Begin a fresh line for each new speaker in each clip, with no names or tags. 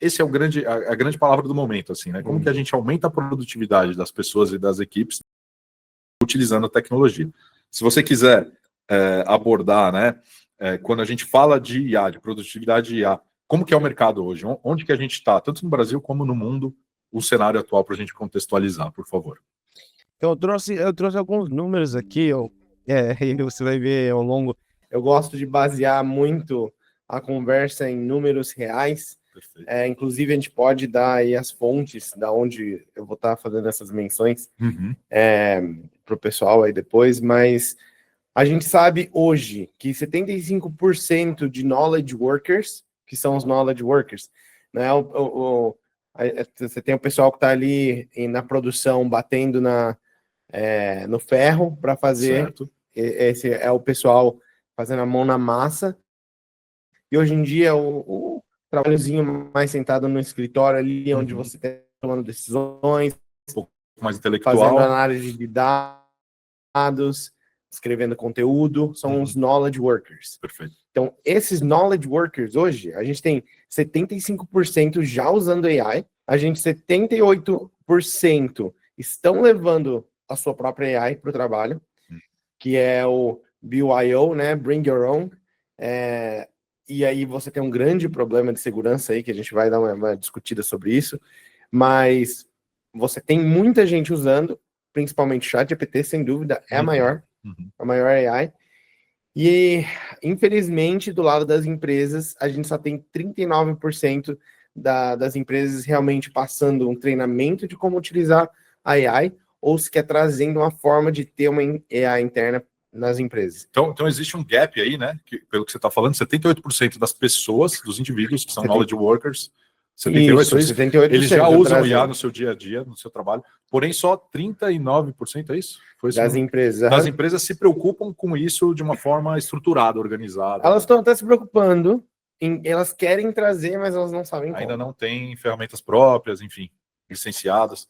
esse é a grande palavra do momento, assim, né? Como que a gente aumenta a produtividade das pessoas e das equipes utilizando a tecnologia. Se você quiser abordar, né, quando a gente fala de IA, de produtividade de IA, como que é o mercado hoje? Onde que a gente está, tanto no Brasil como no mundo, o cenário atual para a gente contextualizar, por favor.
Então, eu trouxe alguns números aqui, e você vai ver ao longo. Eu gosto de basear muito a conversa em números reais. Inclusive, a gente pode dar aí as fontes da onde eu vou estar fazendo essas menções para o pessoal aí depois, mas a gente sabe hoje que 75% de knowledge workers, que são os knowledge workers, né? Você tem o pessoal que está ali na produção, batendo no ferro para fazer. Certo. Esse é o pessoal fazendo a mão na massa. E hoje em dia, o trabalhozinho mais sentado no escritório ali, onde você está tomando decisões,
um pouco mais intelectual,
fazendo análise de dados, escrevendo conteúdo, são os knowledge workers.
Perfeito.
Então, esses knowledge workers hoje, a gente tem 75% já usando AI, a gente 78% estão levando a sua própria AI para o trabalho, que é o BYO, né? Bring Your Own. E aí você tem um grande problema de segurança aí, que a gente vai dar uma discutida sobre isso, mas você tem muita gente usando, principalmente ChatGPT, sem dúvida, é a maior AI. E, infelizmente, do lado das empresas, a gente só tem 39% das empresas realmente passando um treinamento de como utilizar a AI, ou sequer trazendo uma forma de ter uma AI interna nas empresas.
Então existe um gap aí, né? Pelo que você está falando, 78% das pessoas, dos indivíduos que são knowledge workers, 78%, eles já usam IA no seu dia a dia, no seu trabalho, porém só 39%, é isso?
Das empresas.
Das empresas se preocupam com isso de uma forma estruturada, organizada.
Elas estão até se preocupando, elas querem trazer, mas elas não sabem como.
Ainda não têm ferramentas próprias, enfim, licenciadas.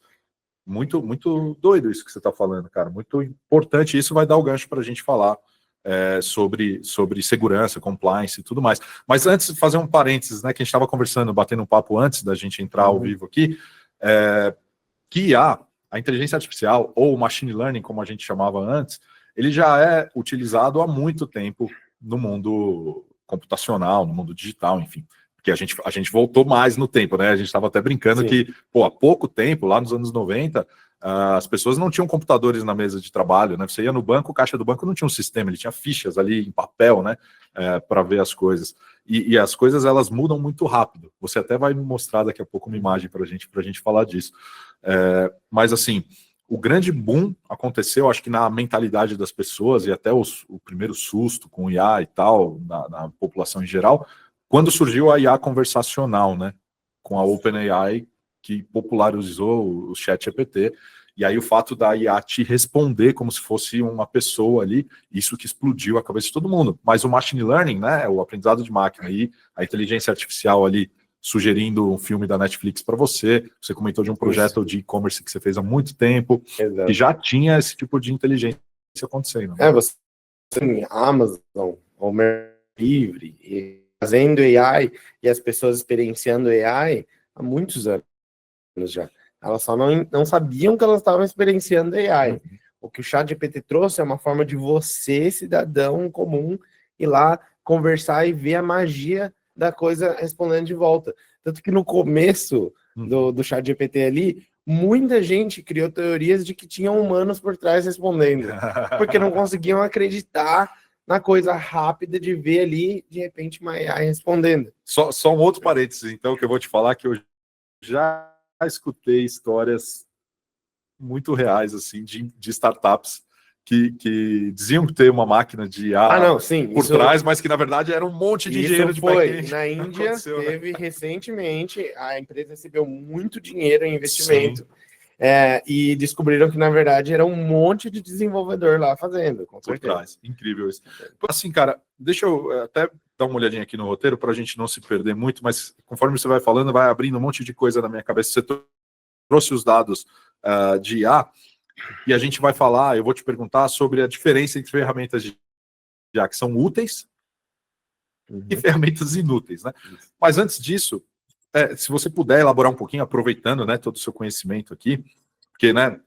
Muito, muito doido isso que você está falando, cara. Muito importante. Isso vai dar o gancho para a gente falar sobre segurança, compliance e tudo mais. Mas antes de fazer um parênteses, né, que a gente estava conversando, batendo um papo antes da gente entrar ao vivo aqui, que a inteligência artificial, ou machine learning, como a gente chamava antes, ele já é utilizado há muito tempo no mundo computacional, no mundo digital, enfim. Porque a gente voltou mais no tempo, né? A gente estava até brincando que, há pouco tempo, lá nos anos 90, as pessoas não tinham computadores na mesa de trabalho, né? Você ia no banco, o caixa do banco não tinha um sistema, ele tinha fichas ali em papel, né? Para ver as coisas. E as coisas, elas mudam muito rápido. Você até vai me mostrar daqui a pouco uma imagem para a gente falar disso. Mas, assim, o grande boom aconteceu, acho que na mentalidade das pessoas, e até o primeiro susto com o IA e tal, na população em geral, quando surgiu a IA conversacional, né, com a OpenAI, que popularizou o ChatGPT, e aí o fato da IA te responder como se fosse uma pessoa ali, isso que explodiu a cabeça de todo mundo. Mas o machine learning, né, o aprendizado de máquina e a inteligência artificial ali, sugerindo um filme da Netflix para você comentou de um projeto de e-commerce que você fez há muito tempo, que já tinha esse tipo de inteligência acontecendo. Né?
Você tem Amazon, ou Mercado Livre, fazendo AI e as pessoas experienciando AI há muitos anos já. Elas só não sabiam que elas estavam experienciando AI. O que o ChatGPT trouxe é uma forma de você, cidadão comum, ir lá conversar e ver a magia da coisa respondendo de volta. Tanto que no começo do ChatGPT ali, muita gente criou teorias de que tinham humanos por trás respondendo, porque não conseguiam acreditar na coisa rápida de ver ali, de repente, uma AI respondendo.
Só um outro parênteses, então, que eu vou te falar, que eu já escutei histórias muito reais, assim, de startups que diziam ter uma máquina de IA por trás, mas que, na verdade, era um monte de dinheiro de back-end.
Na Índia, teve recentemente, a empresa recebeu muito dinheiro em investimento. E descobriram que, na verdade, era um monte de desenvolvedor lá fazendo, com certeza.
Por trás. Incrível isso. Assim, cara, deixa eu até dar uma olhadinha aqui no roteiro para a gente não se perder muito, mas conforme você vai falando, vai abrindo um monte de coisa na minha cabeça. Você trouxe os dados de IA e a gente vai falar, eu vou te perguntar sobre a diferença entre ferramentas de IA que são úteis e ferramentas inúteis, né? Mas antes disso, se você puder elaborar um pouquinho, aproveitando, né, todo o seu conhecimento aqui, porque, né,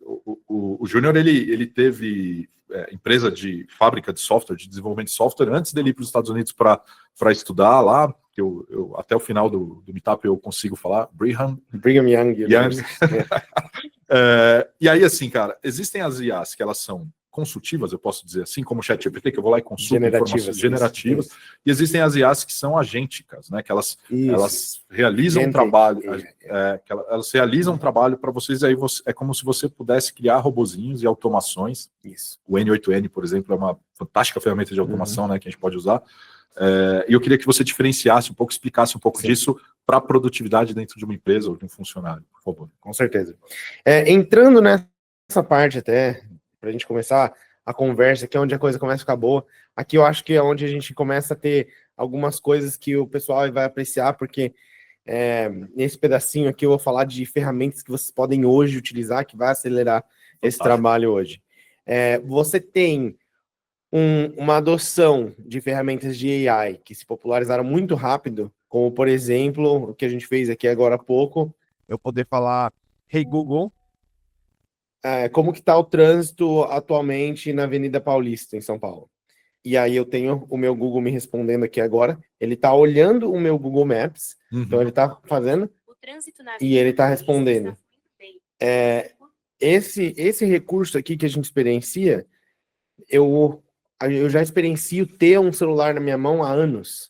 o Júnior, ele teve empresa de fábrica de software, de desenvolvimento de software, antes dele ir para os Estados Unidos para estudar lá, que eu até o final do Meetup eu consigo falar, Brigham
Young.
E aí, assim, cara, existem as IAs que elas são consultivas, eu posso dizer assim, como o ChatGPT, que eu vou lá e consulto informações generativas, isso. E existem as IAs que são agênticas, né, que elas realizam um trabalho, que elas realizam um trabalho para vocês, aí é como se você pudesse criar robozinhos e automações.
Isso.
O N8N, por exemplo, é uma fantástica ferramenta de automação, né, que a gente pode usar. E eu queria que você diferenciasse um pouco, explicasse um pouco disso para a produtividade dentro de uma empresa ou de um funcionário, por favor.
Com certeza. Entrando nessa parte até, para a gente começar a conversa, que é onde a coisa começa a ficar boa, aqui eu acho que é onde a gente começa a ter algumas coisas que o pessoal vai apreciar, porque nesse pedacinho aqui eu vou falar de ferramentas que vocês podem hoje utilizar, que vai acelerar esse trabalho hoje. Você tem uma adoção de ferramentas de AI que se popularizaram muito rápido, como, por exemplo, o que a gente fez aqui agora há pouco, eu poder falar, Hey Google, como que está o trânsito atualmente na Avenida Paulista, em São Paulo? E aí eu tenho o meu Google me respondendo aqui agora, ele está olhando o meu Google Maps, então ele está fazendo, e ele está respondendo. Esse recurso aqui que a gente experiencia, eu já experiencio ter um celular na minha mão há anos.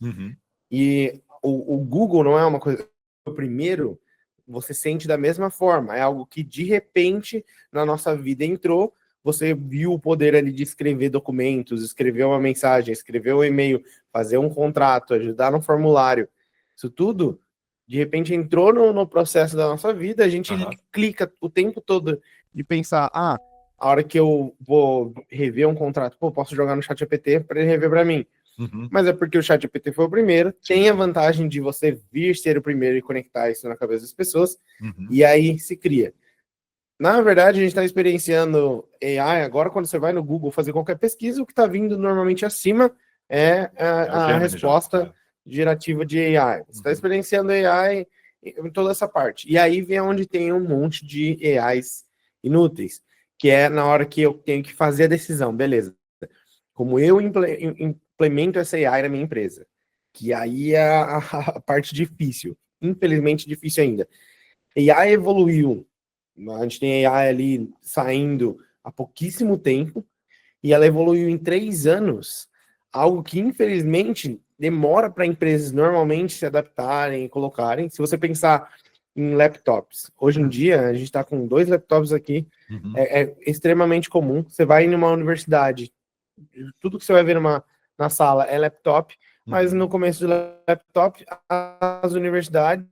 E o Google não é uma coisa... O primeiro, você sente da mesma forma. É algo que, de repente, na nossa vida entrou, você viu o poder ali de escrever documentos, escrever uma mensagem, escrever um e-mail, fazer um contrato, ajudar no formulário. Isso tudo, de repente, entrou no processo da nossa vida, a gente clica o tempo todo de pensar, a hora que eu vou rever um contrato, posso jogar no ChatGPT para ele rever para mim. Mas é porque o ChatGPT foi o primeiro, tem a vantagem de você vir ser o primeiro e conectar isso na cabeça das pessoas, e aí se cria. Na verdade, a gente está experienciando AI agora, quando você vai no Google fazer qualquer pesquisa, o que está vindo normalmente acima é a resposta gerativa de AI. Você está experienciando AI em toda essa parte. E aí vem onde tem um monte de AIs inúteis, que é na hora que eu tenho que fazer a decisão, beleza. Como eu implemento essa AI na minha empresa, que aí é a parte difícil, infelizmente difícil ainda. AI evoluiu, a gente tem AI ali saindo há pouquíssimo tempo, e ela evoluiu em 3 anos, algo que infelizmente demora para empresas normalmente se adaptarem e colocarem. Se você pensar em laptops, hoje em dia a gente está com 2 laptops aqui, é extremamente comum. Você vai em uma universidade, tudo que você vai ver na sala é laptop, mas no começo do laptop, as universidades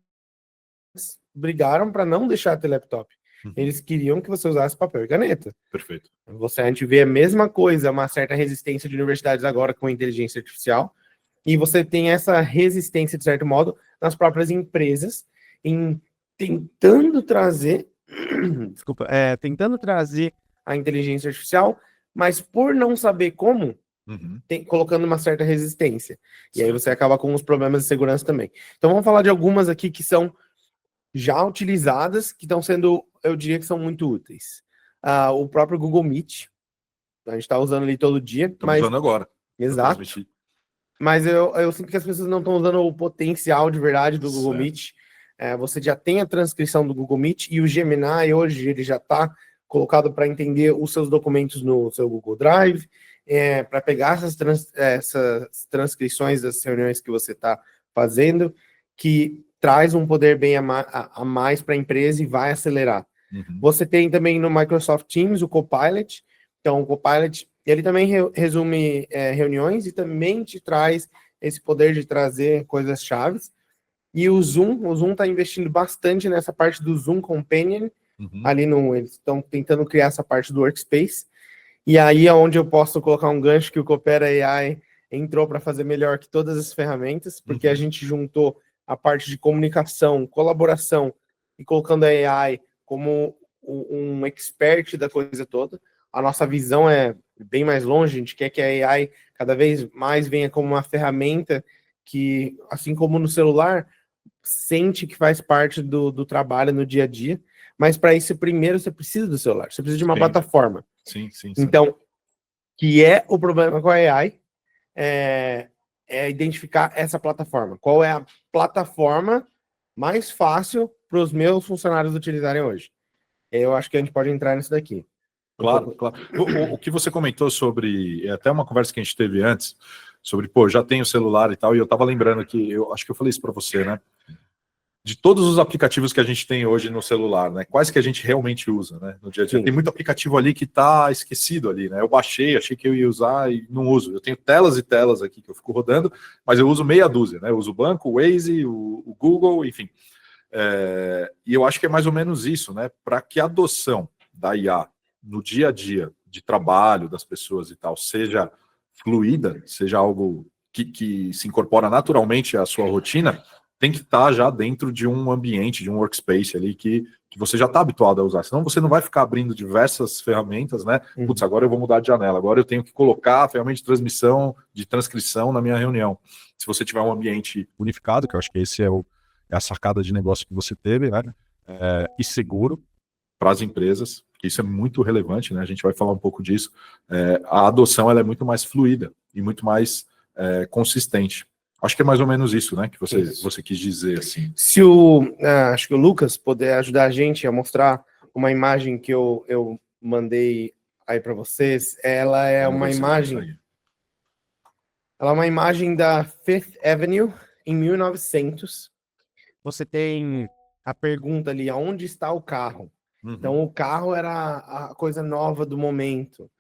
brigaram para não deixar ter laptop. Eles queriam que você usasse papel e caneta.
Perfeito.
A gente vê a mesma coisa, uma certa resistência de universidades agora com a inteligência artificial, e você tem essa resistência, de certo modo, nas próprias empresas, em tentando trazer tentando trazer a inteligência artificial, mas por não saber como, colocando uma certa resistência. E aí você acaba com os problemas de segurança também. Então vamos falar de algumas aqui que são já utilizadas, que estão sendo, eu diria que são muito úteis. O próprio Google Meet, a gente está usando ali todo dia.
Estamos usando agora.
Exato. Mas eu sinto que as pessoas não estão usando o potencial de verdade do Google Meet. Você já tem a transcrição do Google Meet, e o Gemini hoje ele já está colocado para entender os seus documentos no seu Google Drive, para pegar essas transcrições das reuniões que você está fazendo, que traz um poder bem a mais para a empresa e vai acelerar. Você tem também no Microsoft Teams o Copilot. Então, o Copilot, ele também resume reuniões e também te traz esse poder de trazer coisas chaves. E o Zoom está investindo bastante nessa parte do Zoom Companion. Eles estão tentando criar essa parte do Workspace. E aí é onde eu posso colocar um gancho que o Coopera AI entrou para fazer melhor que todas as ferramentas, porque a gente juntou a parte de comunicação, colaboração, e colocando a AI como um expert da coisa toda. A nossa visão é bem mais longe, a gente quer que a AI cada vez mais venha como uma ferramenta que, assim como no celular, sente que faz parte do trabalho no dia a dia, mas para isso, primeiro, você precisa do celular, você precisa de uma plataforma.
Sim.
Então, que é o problema com a AI, é identificar essa plataforma. Qual é a plataforma mais fácil para os meus funcionários utilizarem hoje? Eu acho que a gente pode entrar nisso daqui.
Claro. O que você comentou sobre, até uma conversa que a gente teve antes, sobre, já tem o celular e tal, e eu tava lembrando que, eu acho que eu falei isso para você, né? De todos os aplicativos que a gente tem hoje no celular, né? Quais que a gente realmente usa, né? No dia a dia. Tem muito aplicativo ali que tá esquecido ali, né? Eu baixei, achei que eu ia usar e não uso. Eu tenho telas e telas aqui que eu fico rodando, mas eu uso meia dúzia, né? Eu uso o banco, o Waze, o Google, enfim. E eu acho que é mais ou menos isso, né? Para que a adoção da IA no dia a dia de trabalho das pessoas e tal seja fluida, seja algo que se incorpora naturalmente à sua rotina, tem que estar já dentro de um ambiente, de um workspace ali que você já está habituado a usar. Senão você não vai ficar abrindo diversas ferramentas, né? Putz, agora eu vou mudar de janela, agora eu tenho que colocar a ferramenta de transmissão, de transcrição na minha reunião. Se você tiver um ambiente unificado, que eu acho que esse é a sacada de negócio que você teve, né? E seguro para as empresas, que isso é muito relevante, né? A gente vai falar um pouco disso. A adoção ela é muito mais fluida e muito mais consistente. Acho que é mais ou menos isso, né? Que você quis dizer, assim.
Se acho que o Lucas puder ajudar a gente a mostrar uma imagem que eu mandei aí para vocês, ela é uma imagem. Ela é uma imagem da Fifth Avenue em 1900. Você tem a pergunta ali, aonde está o carro? Então, o carro era a coisa nova do momento.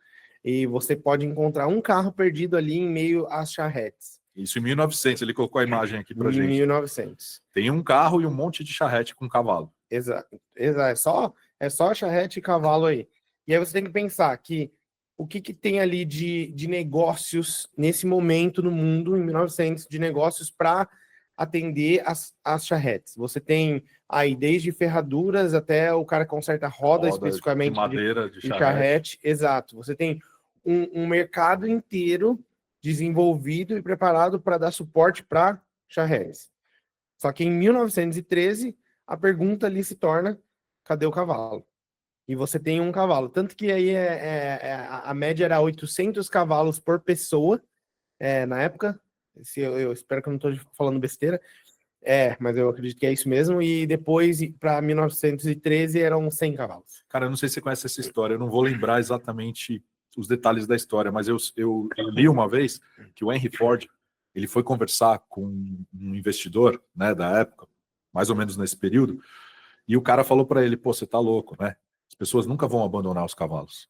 E você pode encontrar um carro perdido ali em meio às charretes.
Isso em 1900, ele colocou a imagem aqui pra gente.
Em 1900.
Tem um carro e um monte de charrete com cavalo.
Exato. É só charrete e cavalo aí. E aí você tem que pensar que o que tem ali de negócios nesse momento no mundo, em 1900, de negócios para atender as charretes. Você tem aí desde ferraduras até o cara conserta roda especificamente
de madeira, de
charrete. Exato. Você tem um mercado inteiro desenvolvido e preparado para dar suporte para charretes. Só que em 1913, a pergunta ali se torna: cadê o cavalo? E você tem um cavalo. Tanto que aí a média era 800 cavalos por pessoa na época. Eu espero que eu não estou falando besteira. Mas eu acredito que é isso mesmo. E depois, para 1913, eram 100 cavalos.
Cara, eu não sei se você conhece essa história. Eu não vou lembrar exatamente os detalhes da história, mas eu li uma vez que o Henry Ford ele foi conversar com um investidor, né, da época, mais ou menos nesse período, e o cara falou para ele: pô, você tá louco, né? As pessoas nunca vão abandonar os cavalos.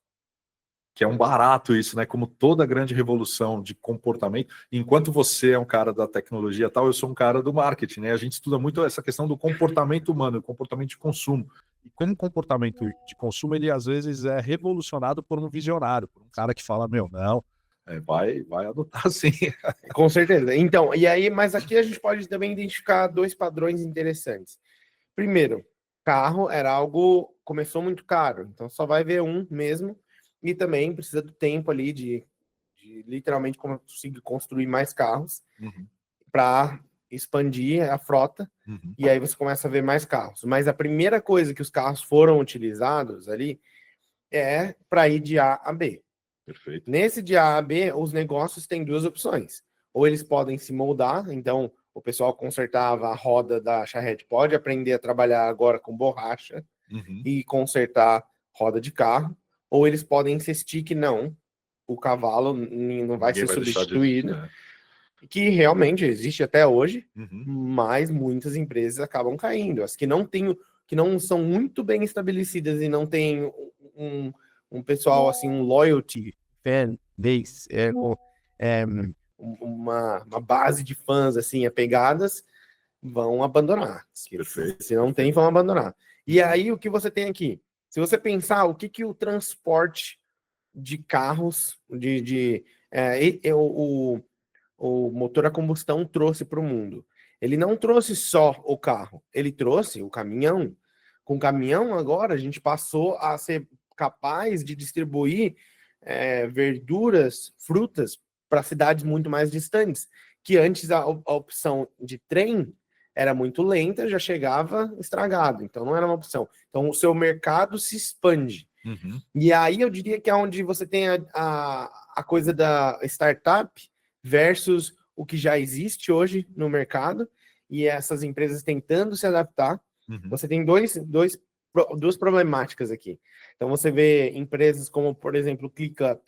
Que é um barato isso, né? Como toda grande revolução de comportamento. Enquanto você é um cara da tecnologia e tal, eu sou um cara do marketing, né? A gente estuda muito essa questão do comportamento humano, o comportamento de consumo. E como o comportamento de consumo, ele às vezes é revolucionado por um visionário, por um cara que fala, meu, não, vai adotar sim.
Com certeza. Então, e aí, mas aqui a gente pode também identificar dois padrões interessantes. Primeiro, carro era algo, começou muito caro, então só vai ver um mesmo, e também precisa do tempo ali de literalmente conseguir construir mais carros para expandir a frota, e aí você começa a ver mais carros. Mas a primeira coisa que os carros foram utilizados ali é para ir de A a B.
Perfeito.
Nesse de A a B, os negócios têm duas opções. Ou eles podem se moldar, então o pessoal consertava a roda da charrete, pode aprender a trabalhar agora com borracha e consertar roda de carro, ou eles podem insistir que não, o cavalo não vai ser substituído, que realmente existe até hoje, mas muitas empresas acabam caindo. As que não são muito bem estabelecidas e não tem um pessoal assim, um loyalty fan base, uma base de fãs assim apegadas, vão abandonar. Se não tem, vão abandonar. E aí o que você tem aqui? Se você pensar o que o transporte de carros, o motor a combustão trouxe para o mundo. Ele não trouxe só o carro, ele trouxe o caminhão. Com o caminhão, agora, a gente passou a ser capaz de distribuir verduras, frutas para cidades muito mais distantes, que antes a opção de trem era muito lenta, já chegava estragado, então não era uma opção. Então o seu mercado se expande.
Uhum.
E aí eu diria que é onde você tem a coisa da startup versus o que já existe hoje no mercado e essas empresas tentando se adaptar.
Uhum.
Você tem duas problemáticas aqui. Então você vê empresas como, por exemplo, o ClickUp.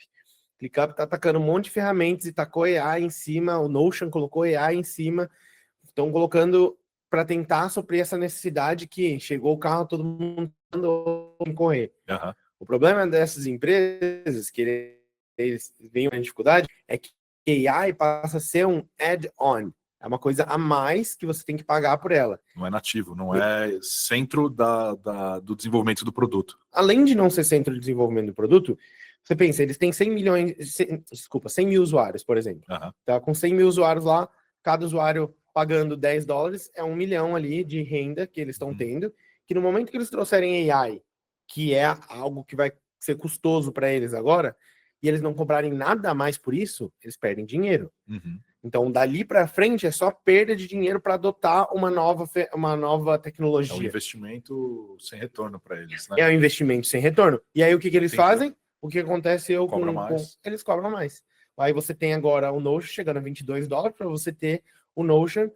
ClickUp está atacando um monte de ferramentas e tacou AI em cima, o Notion colocou AI em cima, estão colocando para tentar suprir essa necessidade que chegou o carro, todo mundo andou correr.
Uhum.
O problema dessas empresas, que eles veem uma dificuldade, é que AI passa a ser um add-on. É uma coisa a mais que você tem que pagar por ela.
Não é nativo, não é centro do desenvolvimento do produto.
Além de não ser centro de desenvolvimento do produto, você pensa, eles têm 100 mil usuários, por exemplo.
Uhum.
Tá? Com 100 mil usuários lá, cada usuário pagando $10, é 1 milhão ali de renda que eles estão tendo, que no momento que eles trouxerem AI, que é algo que vai ser custoso para eles agora, e eles não comprarem nada a mais por isso, eles perdem dinheiro.
Uhum.
Então, dali para frente, é só perda de dinheiro para adotar uma nova tecnologia.
É um investimento sem retorno para eles, né?
É um investimento sem retorno. E aí, o que eles fazem? O que acontece eles cobram mais. Aí você tem agora o Notion chegando a $22 para você ter o Notion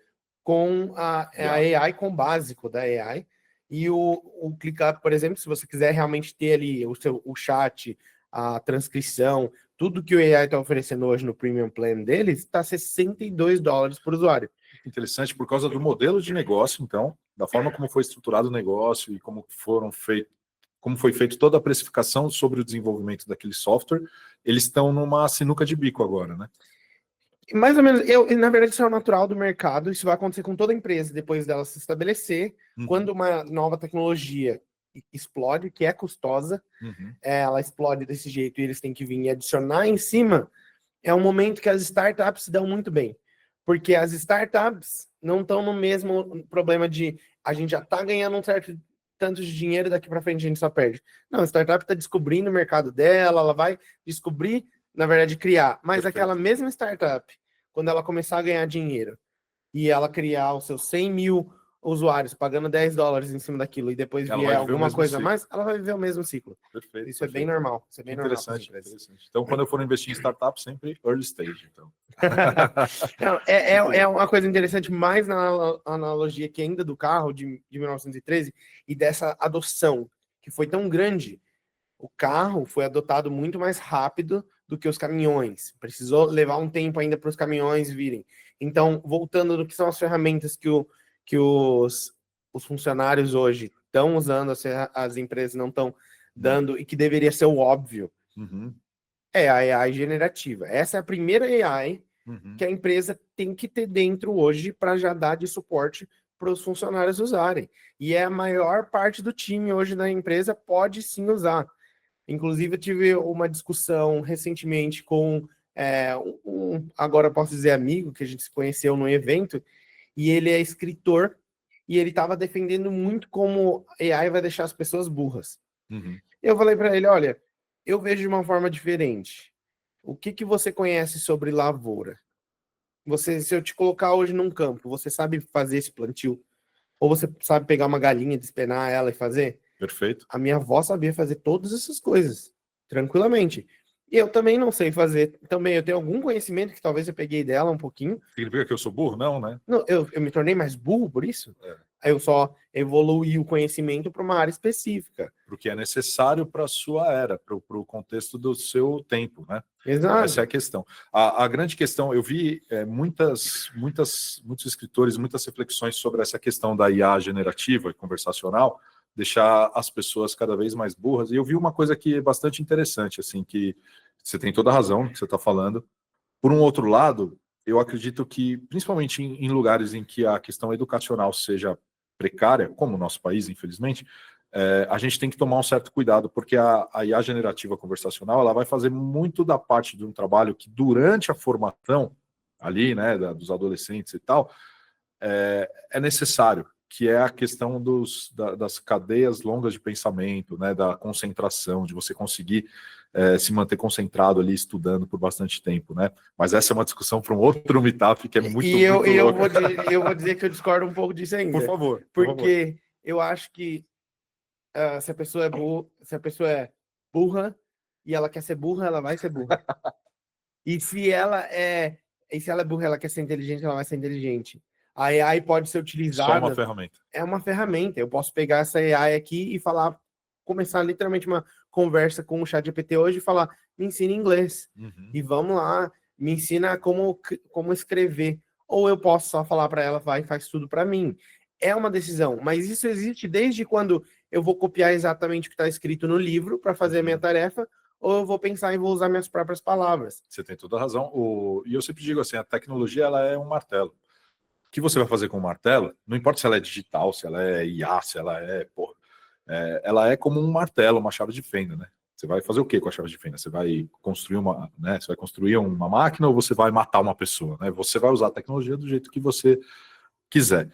com a AI, com o básico da AI. E o ClickUp, por exemplo, se você quiser realmente ter ali o chat, a transcrição, tudo que o AI está oferecendo hoje no Premium Plan deles, está $62 por usuário.
Interessante, por causa do modelo de negócio, então, da forma como foi estruturado o negócio e como foi feito toda a precificação sobre o desenvolvimento daquele software, eles estão numa sinuca de bico agora, né?
Mais ou menos, na verdade, isso é o natural do mercado, isso vai acontecer com toda empresa depois dela se estabelecer, quando uma nova tecnologia explode, que é custosa, ela explode desse jeito e eles têm que vir e adicionar em cima, é um momento que as startups se dão muito bem, porque as startups não estão no mesmo problema de a gente já está ganhando um certo tanto de dinheiro, daqui para frente a gente só perde. Não, a startup está descobrindo o mercado dela, ela vai descobrir, na verdade, criar. Mas aquela mesma startup, quando ela começar a ganhar dinheiro e ela criar os seus 100 mil usuários pagando $10 em cima daquilo e depois vier alguma coisa a mais, ela vai viver o mesmo ciclo.
Perfeito.
Isso é bem normal. Isso é bem
interessante. Então, quando eu for investir em startup, sempre early stage. Então.
Não, é uma coisa interessante, mais na analogia que ainda do carro de 1913 e dessa adoção que foi tão grande. O carro foi adotado muito mais rápido do que os caminhões. Precisou levar um tempo ainda para os caminhões virem. Então, voltando no que são as ferramentas que os funcionários hoje estão usando, as empresas não estão dando, e que deveria ser o óbvio, é a AI generativa. Essa é a primeira AI que a empresa tem que ter dentro hoje para já dar de suporte para os funcionários usarem. E a maior parte do time hoje da empresa pode sim usar. Inclusive, eu tive uma discussão recentemente com agora posso dizer amigo, que a gente se conheceu num evento, e ele é escritor, e ele estava defendendo muito como AI vai deixar as pessoas burras. Eu falei para ele, olha, eu vejo de uma forma diferente. O que você conhece sobre lavoura? Se eu te colocar hoje num campo, você sabe fazer esse plantio? Ou você sabe pegar uma galinha, despenar ela e fazer?
Perfeito.
A minha avó sabia fazer todas essas coisas, tranquilamente. E eu também não sei fazer. Também eu tenho algum conhecimento que talvez eu peguei dela um pouquinho.
Significa que eu sou burro? Não, né?
Não, eu me tornei mais burro por isso. Aí eu só evoluí o conhecimento para uma área específica.
Porque é necessário para a sua era, para o contexto do seu tempo, né?
Exato.
Essa é a questão. A grande questão, eu vi muitos escritores, muitas reflexões sobre essa questão da IA generativa e conversacional, deixar as pessoas cada vez mais burras. E eu vi uma coisa que é bastante interessante, assim, que você tem toda a razão no que você está falando. Por um outro lado, eu acredito que, principalmente em lugares em que a questão educacional seja precária, como o nosso país, infelizmente, a gente tem que tomar um certo cuidado, porque a IA generativa conversacional ela vai fazer muito da parte de um trabalho que, durante a formação ali, né, dos adolescentes e tal, é necessário. que é a questão das cadeias longas de pensamento, né, da concentração, de você conseguir se manter concentrado ali estudando por bastante tempo, né? Mas essa é uma discussão para um outro meetup que é muito, muito louco.
Eu vou dizer que eu discordo um pouco disso ainda.
Por favor.
Porque eu acho que se a pessoa é burra e ela quer ser burra, ela vai ser burra. E se ela é burra, ela quer ser inteligente, ela vai ser inteligente. A AI pode ser utilizada.
Só uma ferramenta.
É uma ferramenta. Eu posso pegar essa AI aqui e começar literalmente uma conversa com o ChatGPT hoje e falar: me ensina inglês. E vamos lá, me ensina como escrever. Ou eu posso só falar para ela, vai, faz tudo para mim. É uma decisão, mas isso existe desde quando eu vou copiar exatamente o que está escrito no livro para fazer a minha tarefa, ou eu vou pensar e vou usar minhas próprias palavras.
Você tem toda a razão. E eu sempre digo assim, a tecnologia ela é um martelo. O que você vai fazer com o martelo, não importa se ela é digital, se ela é IA, se ela ela é como um martelo, uma chave de fenda, né? Você vai fazer o que com a chave de fenda? Você vai construir você vai construir uma máquina ou você vai matar uma pessoa, né? Você vai usar a tecnologia do jeito que você quiser.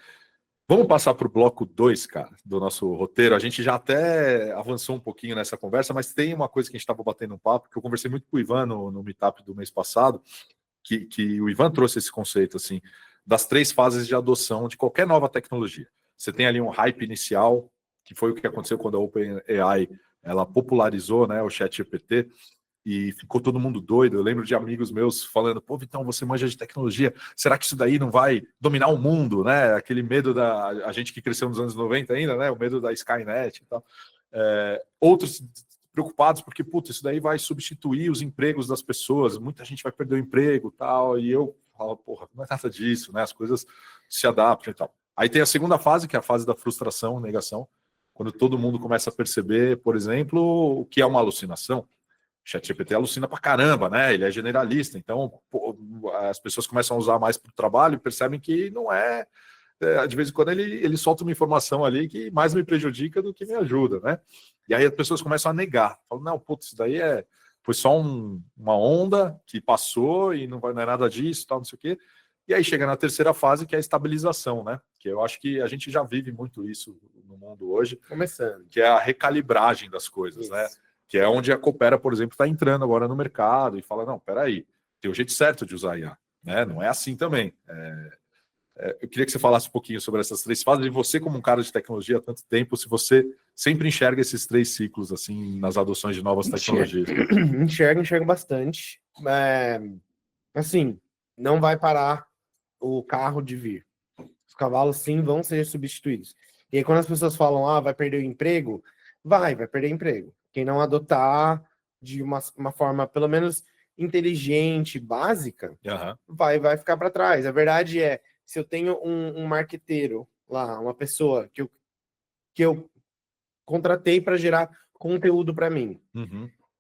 Vamos passar para o bloco 2, cara, do nosso roteiro. A gente já até avançou um pouquinho nessa conversa, mas tem uma coisa que a gente estava batendo um papo, que eu conversei muito com o Ivan no meetup do mês passado, que o Ivan trouxe esse conceito, assim, das 3 fases de adoção de qualquer nova tecnologia. Você tem ali um hype inicial, que foi o que aconteceu quando a OpenAI ela popularizou, né, o ChatGPT, e ficou todo mundo doido. Eu lembro de amigos meus falando: pô, Vitão, você manja de tecnologia, será que isso daí não vai dominar o mundo, né? Aquele medo a gente que cresceu nos anos 90 ainda, né? O medo da Skynet e tal. Outros preocupados porque, puta, isso daí vai substituir os empregos das pessoas, muita gente vai perder o emprego e tal. E eu falo: porra, não é nada disso, né? As coisas se adaptam e tal. Aí tem a segunda fase, que é a fase da frustração, negação, quando todo mundo começa a perceber, por exemplo, o que é uma alucinação. O ChatGPT alucina pra caramba, né? Ele é generalista, então as pessoas começam a usar mais para o trabalho e percebem que não é. De vez em quando ele solta uma informação ali que mais me prejudica do que me ajuda, né? E aí as pessoas começam a negar. Falam: não, putz, isso daí foi só uma onda que passou e não é nada disso, tal, não sei o quê. E aí chega na terceira fase, que é a estabilização, né? Que eu acho que a gente já vive muito isso no mundo hoje.
Começando.
Que é a recalibragem das coisas, isso, né? Que é onde a Coopera, por exemplo, está entrando agora no mercado e fala: não, peraí, tem o jeito certo de usar IA, né? Não é assim também. Eu queria que você falasse um pouquinho sobre essas 3 fases, e você, como um cara de tecnologia há tanto tempo, se você sempre enxerga esses 3 ciclos, assim, nas adoções de novas tecnologias.
Enxergo bastante. Assim, não vai parar o carro de vir. Os cavalos, sim, vão ser substituídos. E aí, quando as pessoas falam: vai perder o emprego, vai perder emprego. Quem não adotar de uma forma, pelo menos, inteligente, básica, vai ficar para trás. A verdade é, se eu tenho um marqueteiro lá, uma pessoa que eu contratei para gerar conteúdo para mim,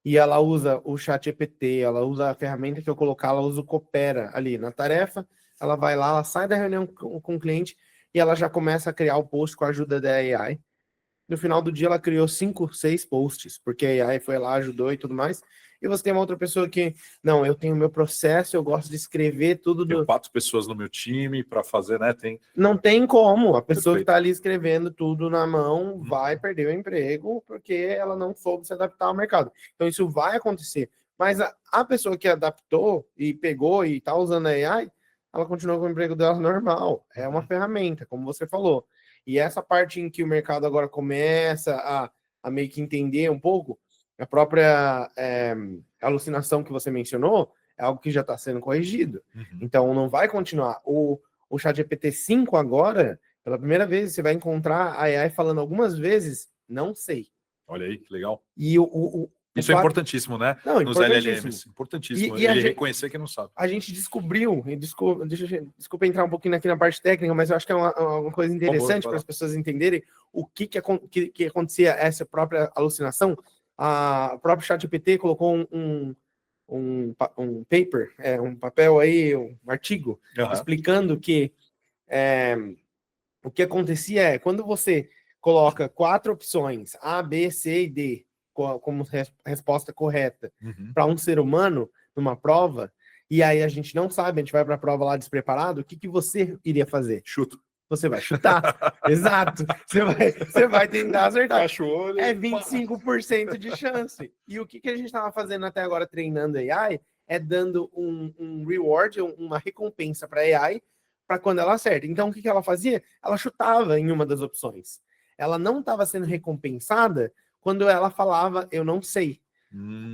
e ela usa o ChatGPT, ela usa a ferramenta que eu colocar, ela usa o Coopera ali na tarefa, ela vai lá, ela sai da reunião com o cliente e ela já começa a criar o post com a ajuda da AI. No final do dia, ela criou 5, 6 posts, porque a AI foi lá, ajudou e tudo mais. E você tem uma outra pessoa que, não, eu tenho meu processo, eu gosto de escrever tudo.
Tenho 4 pessoas no meu time para fazer, né?
Não tem como. A pessoa que está ali escrevendo tudo na mão vai perder o emprego porque ela não soube se adaptar ao mercado. Então, isso vai acontecer. Mas a pessoa que adaptou e pegou e está usando a AI, ela continua com o emprego dela normal. É uma ferramenta, como você falou. E essa parte em que o mercado agora começa a meio que entender um pouco, a própria alucinação que você mencionou é algo que já está sendo corrigido. Então, não vai continuar. O ChatGPT 5 agora, pela primeira vez, você vai encontrar a AI falando algumas vezes: não sei.
Olha aí, que legal.
E
isso é importantíssimo, né?
Não,
nos LLMs. Importantíssimo. Ele reconhecer que não sabe.
A gente descobriu, desculpa entrar um pouquinho aqui na parte técnica, mas eu acho que é uma coisa interessante para as pessoas entenderem o que acontecia essa própria alucinação. A própria ChatGPT colocou um paper, um papel aí, um artigo, explicando que o que acontecia é, quando você coloca 4 opções, A, B, C e D, como resposta correta para um ser humano numa prova, e aí a gente não sabe, a gente vai para a prova lá despreparado, o que você iria fazer?
Chuto.
você vai chutar. Exato. Você vai tentar acertar.
Fecha o olho.
É 25% de chance. E o que a gente estava fazendo até agora treinando AI é dando um reward, uma recompensa para a AI para quando ela acerta. Então, o que ela fazia? Ela chutava em uma das opções. Ela não estava sendo recompensada quando ela falava, eu não sei.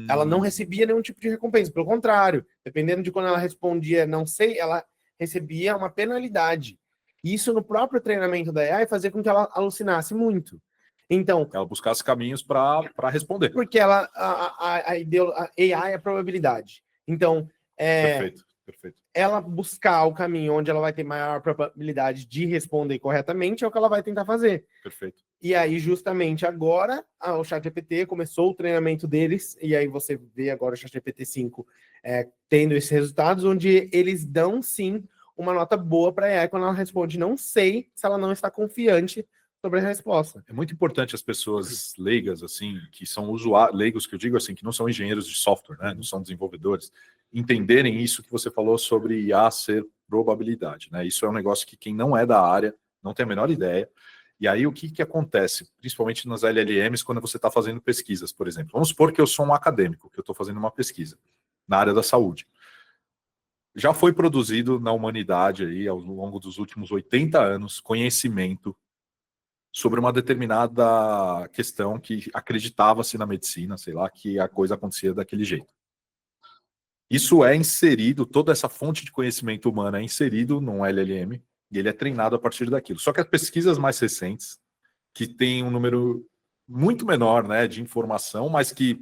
Ela não recebia nenhum tipo de recompensa. Pelo contrário, dependendo de quando ela respondia não sei, ela recebia uma penalidade. Isso no próprio treinamento da AI fazia com que ela alucinasse muito. Então,
ela buscasse caminhos para responder.
Porque a AI é probabilidade. Então,
Perfeito.
Ela buscar o caminho onde ela vai ter maior probabilidade de responder corretamente é o que ela vai tentar fazer.
Perfeito.
E aí, justamente agora, o ChatGPT começou o treinamento deles, e aí você vê agora o ChatGPT 5 tendo esses resultados, onde eles dão, sim, uma nota boa para a AI quando ela responde não sei, se ela não está confiante sobre a resposta.
É muito importante as pessoas leigas, assim, que são usuários, leigos que eu digo assim, que não são engenheiros de software, né, não são desenvolvedores, entenderem isso que você falou sobre IA ser probabilidade, né? Isso é um negócio que quem não é da área não tem a menor ideia. E aí o que acontece, principalmente nas LLMs, quando você está fazendo pesquisas, por exemplo. Vamos supor que eu sou um acadêmico, que eu estou fazendo uma pesquisa na área da saúde. Já foi produzido na humanidade aí, ao longo dos últimos 80 anos, conhecimento sobre uma determinada questão que acreditava-se na medicina, sei lá, que a coisa acontecia daquele jeito. Isso é inserido, toda essa fonte de conhecimento humano é inserido num LLM, e ele é treinado a partir daquilo. Só que as pesquisas mais recentes, que têm um número muito menor, né, de informação, mas que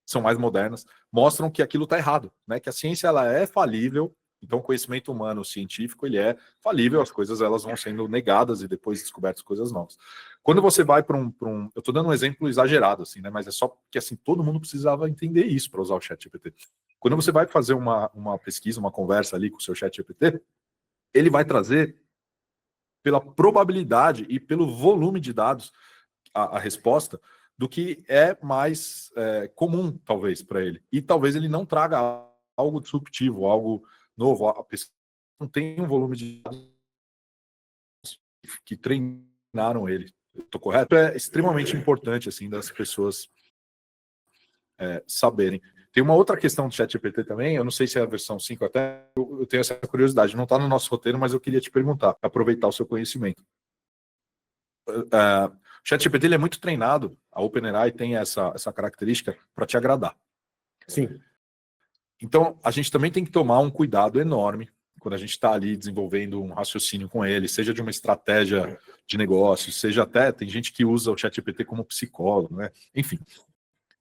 são mais modernas, mostram que aquilo está errado, né, que a ciência ela é falível. Então, o conhecimento humano, o científico, ele é falível, as coisas elas vão sendo negadas e depois descobertas coisas novas. Quando você vai para um... Eu estou dando um exemplo exagerado, assim, né? Mas é só porque assim, todo mundo precisava entender isso para usar o ChatGPT. Quando você vai fazer uma pesquisa, uma conversa ali com o seu ChatGPT, ele vai trazer, pela probabilidade e pelo volume de dados, a resposta do que é mais comum, talvez, para ele. E talvez ele não traga algo disruptivo, algo novo. A pesquisa não tem um volume de dados que treinaram ele. Estou correto? É extremamente importante, assim, das pessoas saberem. Tem uma outra questão do ChatGPT também, eu não sei se é a versão 5 até, eu tenho essa curiosidade, não está no nosso roteiro, mas eu queria te perguntar, aproveitar o seu conhecimento. O ChatGPT ele é muito treinado, a OpenAI tem essa característica para te agradar.
Sim.
Então, a gente também tem que tomar um cuidado enorme quando a gente está ali desenvolvendo um raciocínio com ele, seja de uma estratégia de negócio, seja até, tem gente que usa o ChatGPT como psicólogo, né? Enfim,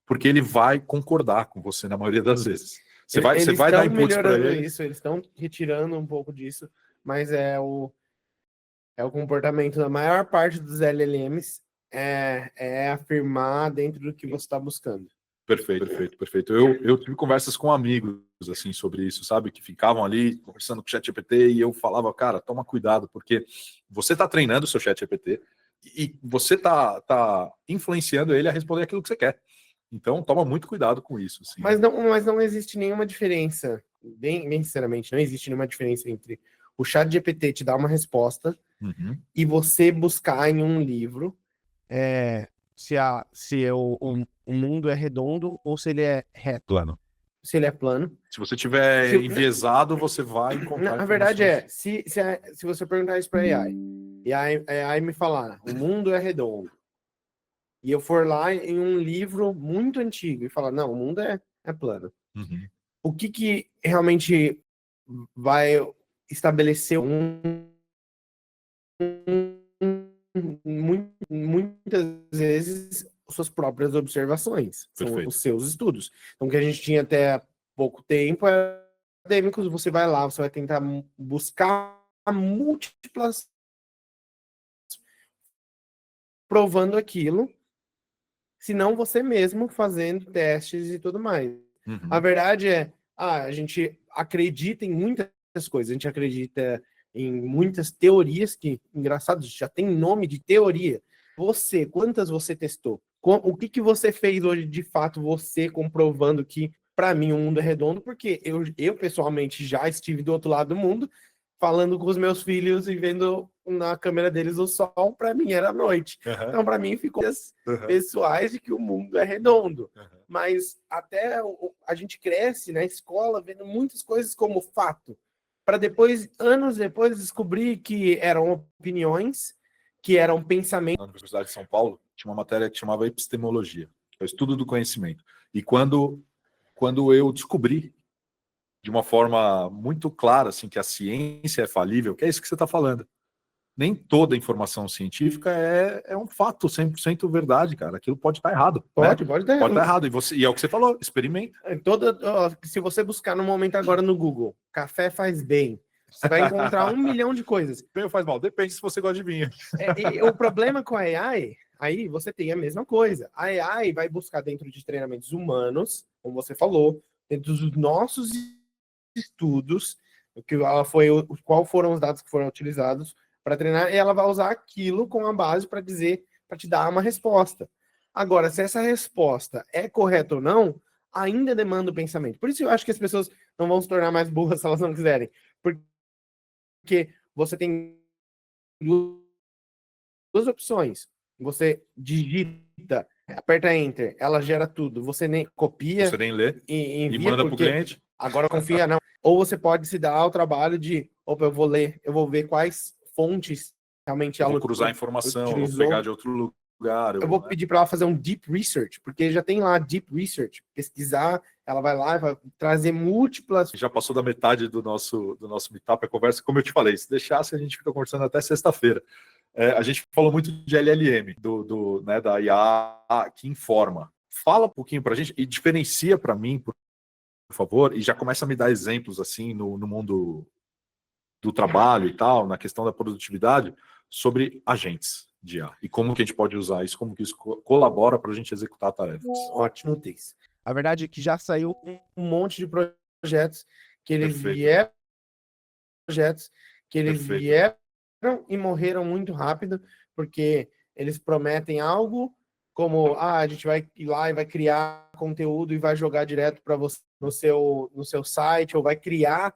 porque ele vai concordar com você na maioria das vezes. Você vai dar inputs para ele.
Isso, eles estão retirando um pouco disso, mas é o comportamento da maior parte dos LLMs é afirmar dentro do que você está buscando.
Perfeito. Eu tive conversas com amigos assim sobre isso, sabe? Que ficavam ali conversando com o ChatGPT e eu falava, cara, toma cuidado, porque você está treinando o seu ChatGPT e você tá influenciando ele a responder aquilo que você quer. Então, toma muito cuidado com isso. Assim.
Mas não existe nenhuma diferença, bem sinceramente, não existe nenhuma diferença entre o ChatGPT te dar uma resposta e você buscar em um livro se o mundo é redondo ou se ele é reto.
Plano.
Se ele é plano.
Se você tiver enviesado, você vai encontrar.
Na verdade se você perguntar isso para a AI, e a AI me falar, o mundo é redondo, e eu for lá em um livro muito antigo e falar, não, o mundo é plano. O que realmente vai estabelecer muitas vezes suas próprias observações, são os seus estudos. Então, o que a gente tinha até há pouco tempo é acadêmicos, você vai lá, você vai tentar buscar múltiplas provando aquilo, se não você mesmo fazendo testes e tudo mais. A verdade é, a gente acredita em muitas coisas, a gente acredita em muitas teorias que, engraçado, já tem nome de teoria. Quantas você testou? O que você fez hoje, de fato, você comprovando que, para mim, o mundo é redondo? Porque eu pessoalmente, já estive do outro lado do mundo, falando com os meus filhos e vendo na câmera deles o sol, para mim era noite. Então, para mim, ficou pessoais de que o mundo é redondo. Mas até a gente cresce na escola vendo muitas coisas como fato, para depois, anos depois, descobrir que eram opiniões, que eram pensamentos.
Na Universidade de São Paulo, tinha uma matéria que chamava epistemologia, que é o estudo do conhecimento. E quando eu descobri de uma forma muito clara assim, que a ciência é falível, que é isso que você está falando. Nem toda informação científica é um fato 100% verdade, cara. Aquilo pode estar errado.
Pode
estar errado. E é o que você falou, experimenta.
Se você buscar no momento agora no Google, café faz bem, você vai encontrar 1 milhão de coisas.
Bem ou faz mal? Depende se você gosta de vinho.
O problema com a AI, aí você tem a mesma coisa. A AI vai buscar dentro de treinamentos humanos, como você falou, dentro dos nossos estudos, qual foram os dados que foram utilizados para treinar, e ela vai usar aquilo como a base para te dar uma resposta. Agora, se essa resposta é correta ou não, ainda demanda o pensamento. Por isso eu acho que as pessoas não vão se tornar mais burras se elas não quiserem. Porque você tem duas opções. Você digita, aperta Enter, ela gera tudo. Você nem copia,
você nem lê
e
envia, manda para o cliente.
Agora confia, não. Ou você pode se dar ao trabalho de, opa, eu vou ler, eu vou ver quais fontes realmente
ela vou cruzar informação, eu vou pegar de outro lugar.
Eu vou pedir para ela fazer um deep research, porque já tem lá deep research, pesquisar, ela vai lá e vai trazer múltiplas.
Já passou da metade do nosso meetup, a conversa, como eu te falei, se deixasse a gente fica conversando até sexta-feira. A gente falou muito de LLM, né, da IA que informa. Fala um pouquinho para a gente e diferencia para mim, por favor, e já começa a me dar exemplos assim no mundo do trabalho e tal, na questão da produtividade, sobre agentes de IA e como que a gente pode usar isso, como que isso colabora para a gente executar tarefas.
Ótimo, Teix. A verdade é que já saiu um monte de projetos que eles vieram e morreram muito rápido, porque eles prometem algo como, a gente vai ir lá e vai criar conteúdo e vai jogar direto para você no seu site, ou vai criar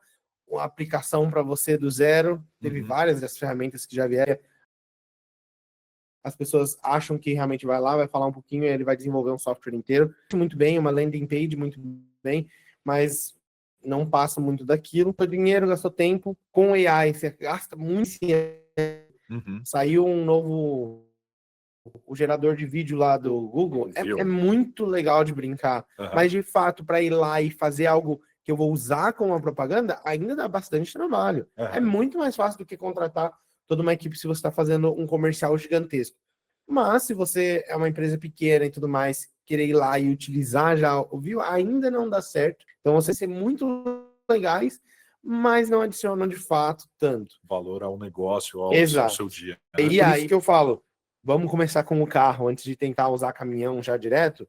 uma aplicação para você do zero. Teve várias dessas ferramentas que já vieram. As pessoas acham que realmente vai lá, vai falar um pouquinho e ele vai desenvolver um software inteiro. Muito bem, uma landing page, muito bem, mas não passa muito daquilo. Gastou dinheiro, gastou tempo. Com AI, você gasta muito. Saiu um novo... O gerador de vídeo lá do Google é muito legal de brincar. Mas, de fato, para ir lá e fazer algo que eu vou usar como uma propaganda, ainda dá bastante trabalho. É muito mais fácil do que contratar toda uma equipe se você está fazendo um comercial gigantesco. Mas, se você é uma empresa pequena e tudo mais, querer ir lá e utilizar já o vídeo, ainda não dá certo. Então, você ser muito legais, mas não adicionam, de fato, tanto
valor ao negócio, ao seu dia.
E aí que eu falo, vamos começar com o carro, antes de tentar usar caminhão já direto,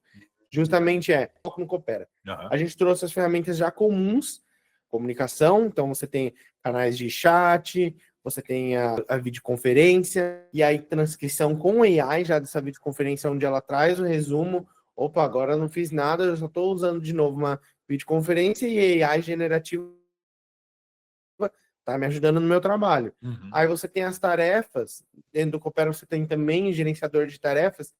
justamente foco no Coopera. A gente trouxe as ferramentas já comuns, comunicação, então você tem canais de chat, você tem a videoconferência, e aí transcrição com AI já dessa videoconferência, onde ela traz o resumo. Opa, agora eu não fiz nada, eu só estou usando de novo uma videoconferência e AI generativa tá me ajudando no meu trabalho. Aí você tem as tarefas, dentro do Coopera você tem também gerenciador de tarefas,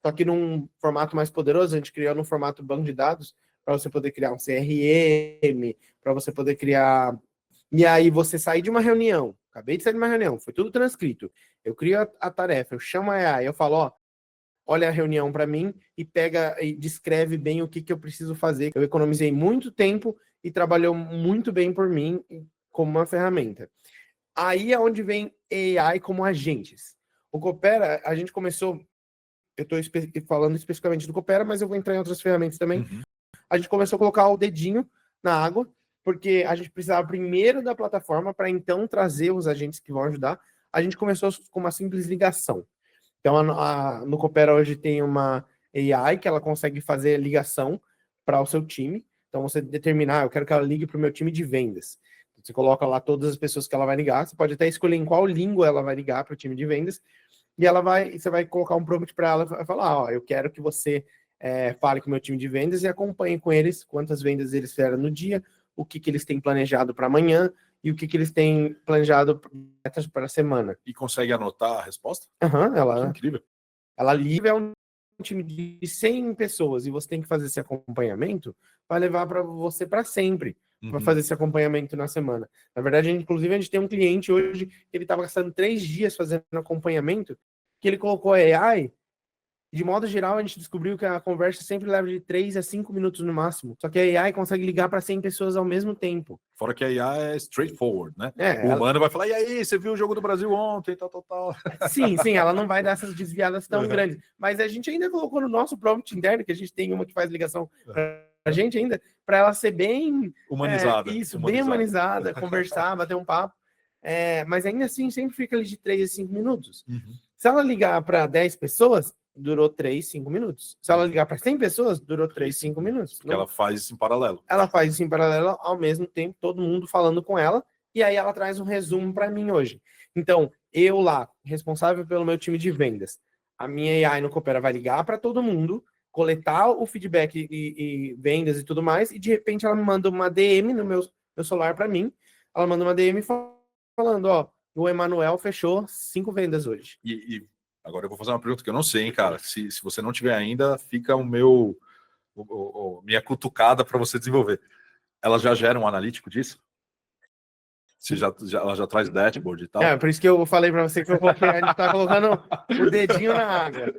só que num formato mais poderoso, a gente criou num formato banco de dados, para você poder criar um CRM, para você poder criar... E aí você sair de uma reunião, acabei de sair de uma reunião, foi tudo transcrito, eu crio a tarefa, eu chamo a AI, eu falo, olha a reunião para mim e pega e descreve bem o que eu preciso fazer. Eu economizei muito tempo e trabalhou muito bem por mim como uma ferramenta. Aí é onde vem AI como agentes. O Coopera, a gente começou... Eu estou falando especificamente do Coopera, mas eu vou entrar em outras ferramentas também. A gente começou a colocar o dedinho na água, porque a gente precisava primeiro da plataforma para então trazer os agentes que vão ajudar. A gente começou com uma simples ligação. Então, no Coopera hoje tem uma AI que ela consegue fazer ligação para o seu time. Então, você determinar, eu quero que ela ligue para o meu time de vendas. Você coloca lá todas as pessoas que ela vai ligar. Você pode até escolher em qual língua ela vai ligar para o time de vendas. E você vai colocar um prompt para ela e falar, eu quero que você fale com o meu time de vendas e acompanhe com eles quantas vendas eles fizeram no dia, o que eles têm planejado para amanhã e o que eles têm planejado para a semana.
E consegue anotar a resposta?
Uhum,
Que incrível.
Ela livre é um time de 100 pessoas e você tem que fazer esse acompanhamento, vai levar para você para sempre, para fazer esse acompanhamento na semana. Na verdade, inclusive, a gente tem um cliente hoje que ele estava gastando 3 dias fazendo acompanhamento, que ele colocou AI. De modo geral, a gente descobriu que a conversa sempre leva de 3 a 5 minutos no máximo. Só que a AI consegue ligar para 100 pessoas ao mesmo tempo.
Fora que a IA é straightforward, né?
É,
o humano vai falar, e aí, você viu o jogo do Brasil ontem, tal.
Sim, ela não vai dar essas desviadas tão grandes. Mas a gente ainda colocou no nosso prompt interno, que a gente tem uma que faz ligação para a gente ainda, para ela ser bem...
Humanizada.
Bem humanizada, conversar, bater um papo. Mas ainda assim, sempre fica ali de 3 a 5 minutos. Se ela ligar para 10 pessoas, durou 3, 5 minutos. Se ela ligar para 100 pessoas, durou 3, 5 minutos.
Porque ela faz isso em paralelo.
Ela faz isso em paralelo ao mesmo tempo, todo mundo falando com ela, e aí ela traz um resumo para mim hoje. Então, eu lá, responsável pelo meu time de vendas, a minha AI no Coopera vai ligar para todo mundo, coletar o feedback e vendas e tudo mais, e de repente ela me manda uma DM no meu celular para mim, ela manda uma DM falando, ó, o Emanuel fechou 5 vendas hoje.
E agora eu vou fazer uma pergunta que eu não sei, hein, cara. Se você não tiver ainda, fica o meu... minha cutucada para você desenvolver. Ela já gera um analítico disso? Ela já traz dashboard e tal?
Por isso que eu falei para você que a gente tá colocando o dedinho na água.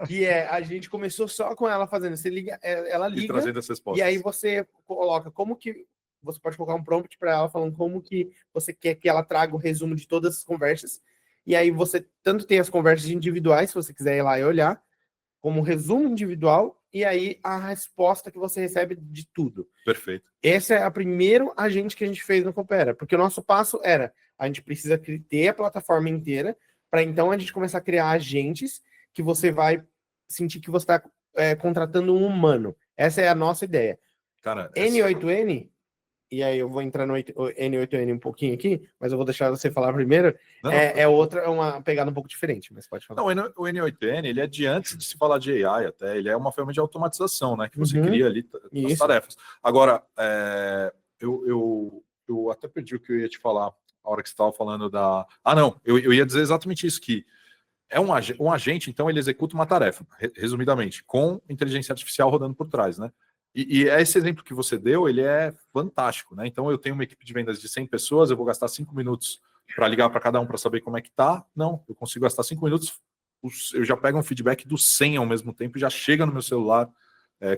Que a gente começou só com ela fazendo. Você liga, ela liga,
e trazendo as respostas.
E aí você coloca como que... Você pode colocar um prompt para ela falando como que você quer que ela traga o resumo de todas as conversas. E aí você tanto tem as conversas individuais, se você quiser ir lá e olhar, como resumo individual, e aí a resposta que você recebe de tudo.
Perfeito.
Esse é o primeiro agente que a gente fez no Coopera, porque o nosso passo era, a gente precisa ter a plataforma inteira, para então a gente começar a criar agentes que você vai sentir que você está contratando um humano. Essa é a nossa ideia.
Cara,
N8N, e aí eu vou entrar no N8N um pouquinho aqui, mas eu vou deixar você falar primeiro, é uma pegada um pouco diferente, mas pode falar.
Não, o N8N, ele é de antes de se falar de AI até, ele é uma forma de automatização, né, que você cria ali as tarefas. Agora, eu até perdi o que eu ia te falar, a hora que você estava falando da... não, eu ia dizer exatamente isso, que é um agente, então ele executa uma tarefa, resumidamente, com inteligência artificial rodando por trás, né? E esse exemplo que você deu, ele é fantástico, né? Então eu tenho uma equipe de vendas de 100 pessoas, eu vou gastar 5 minutos para ligar para cada um para saber como é que tá. Não, eu consigo gastar 5 minutos, eu já pego um feedback dos 100 ao mesmo tempo e já chega no meu celular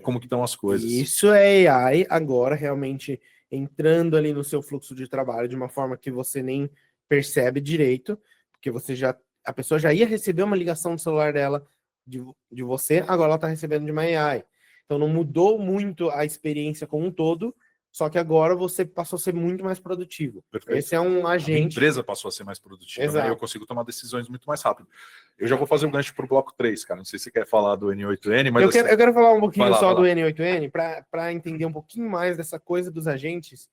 como que estão as coisas.
Isso é AI agora realmente entrando ali no seu fluxo de trabalho de uma forma que você nem percebe direito, porque a pessoa já ia receber uma ligação do celular dela de você, agora ela está recebendo de uma AI. Então não mudou muito a experiência como um todo, só que agora você passou a ser muito mais produtivo.
Perfeito.
Esse é um agente...
A empresa passou a ser mais produtiva, né? Eu consigo tomar decisões muito mais rápido. Eu já vou fazer um gancho para o bloco 3, cara. Não sei se você quer falar do N8N, mas...
Eu quero falar um pouquinho só do N8N, para entender um pouquinho mais dessa coisa dos agentes,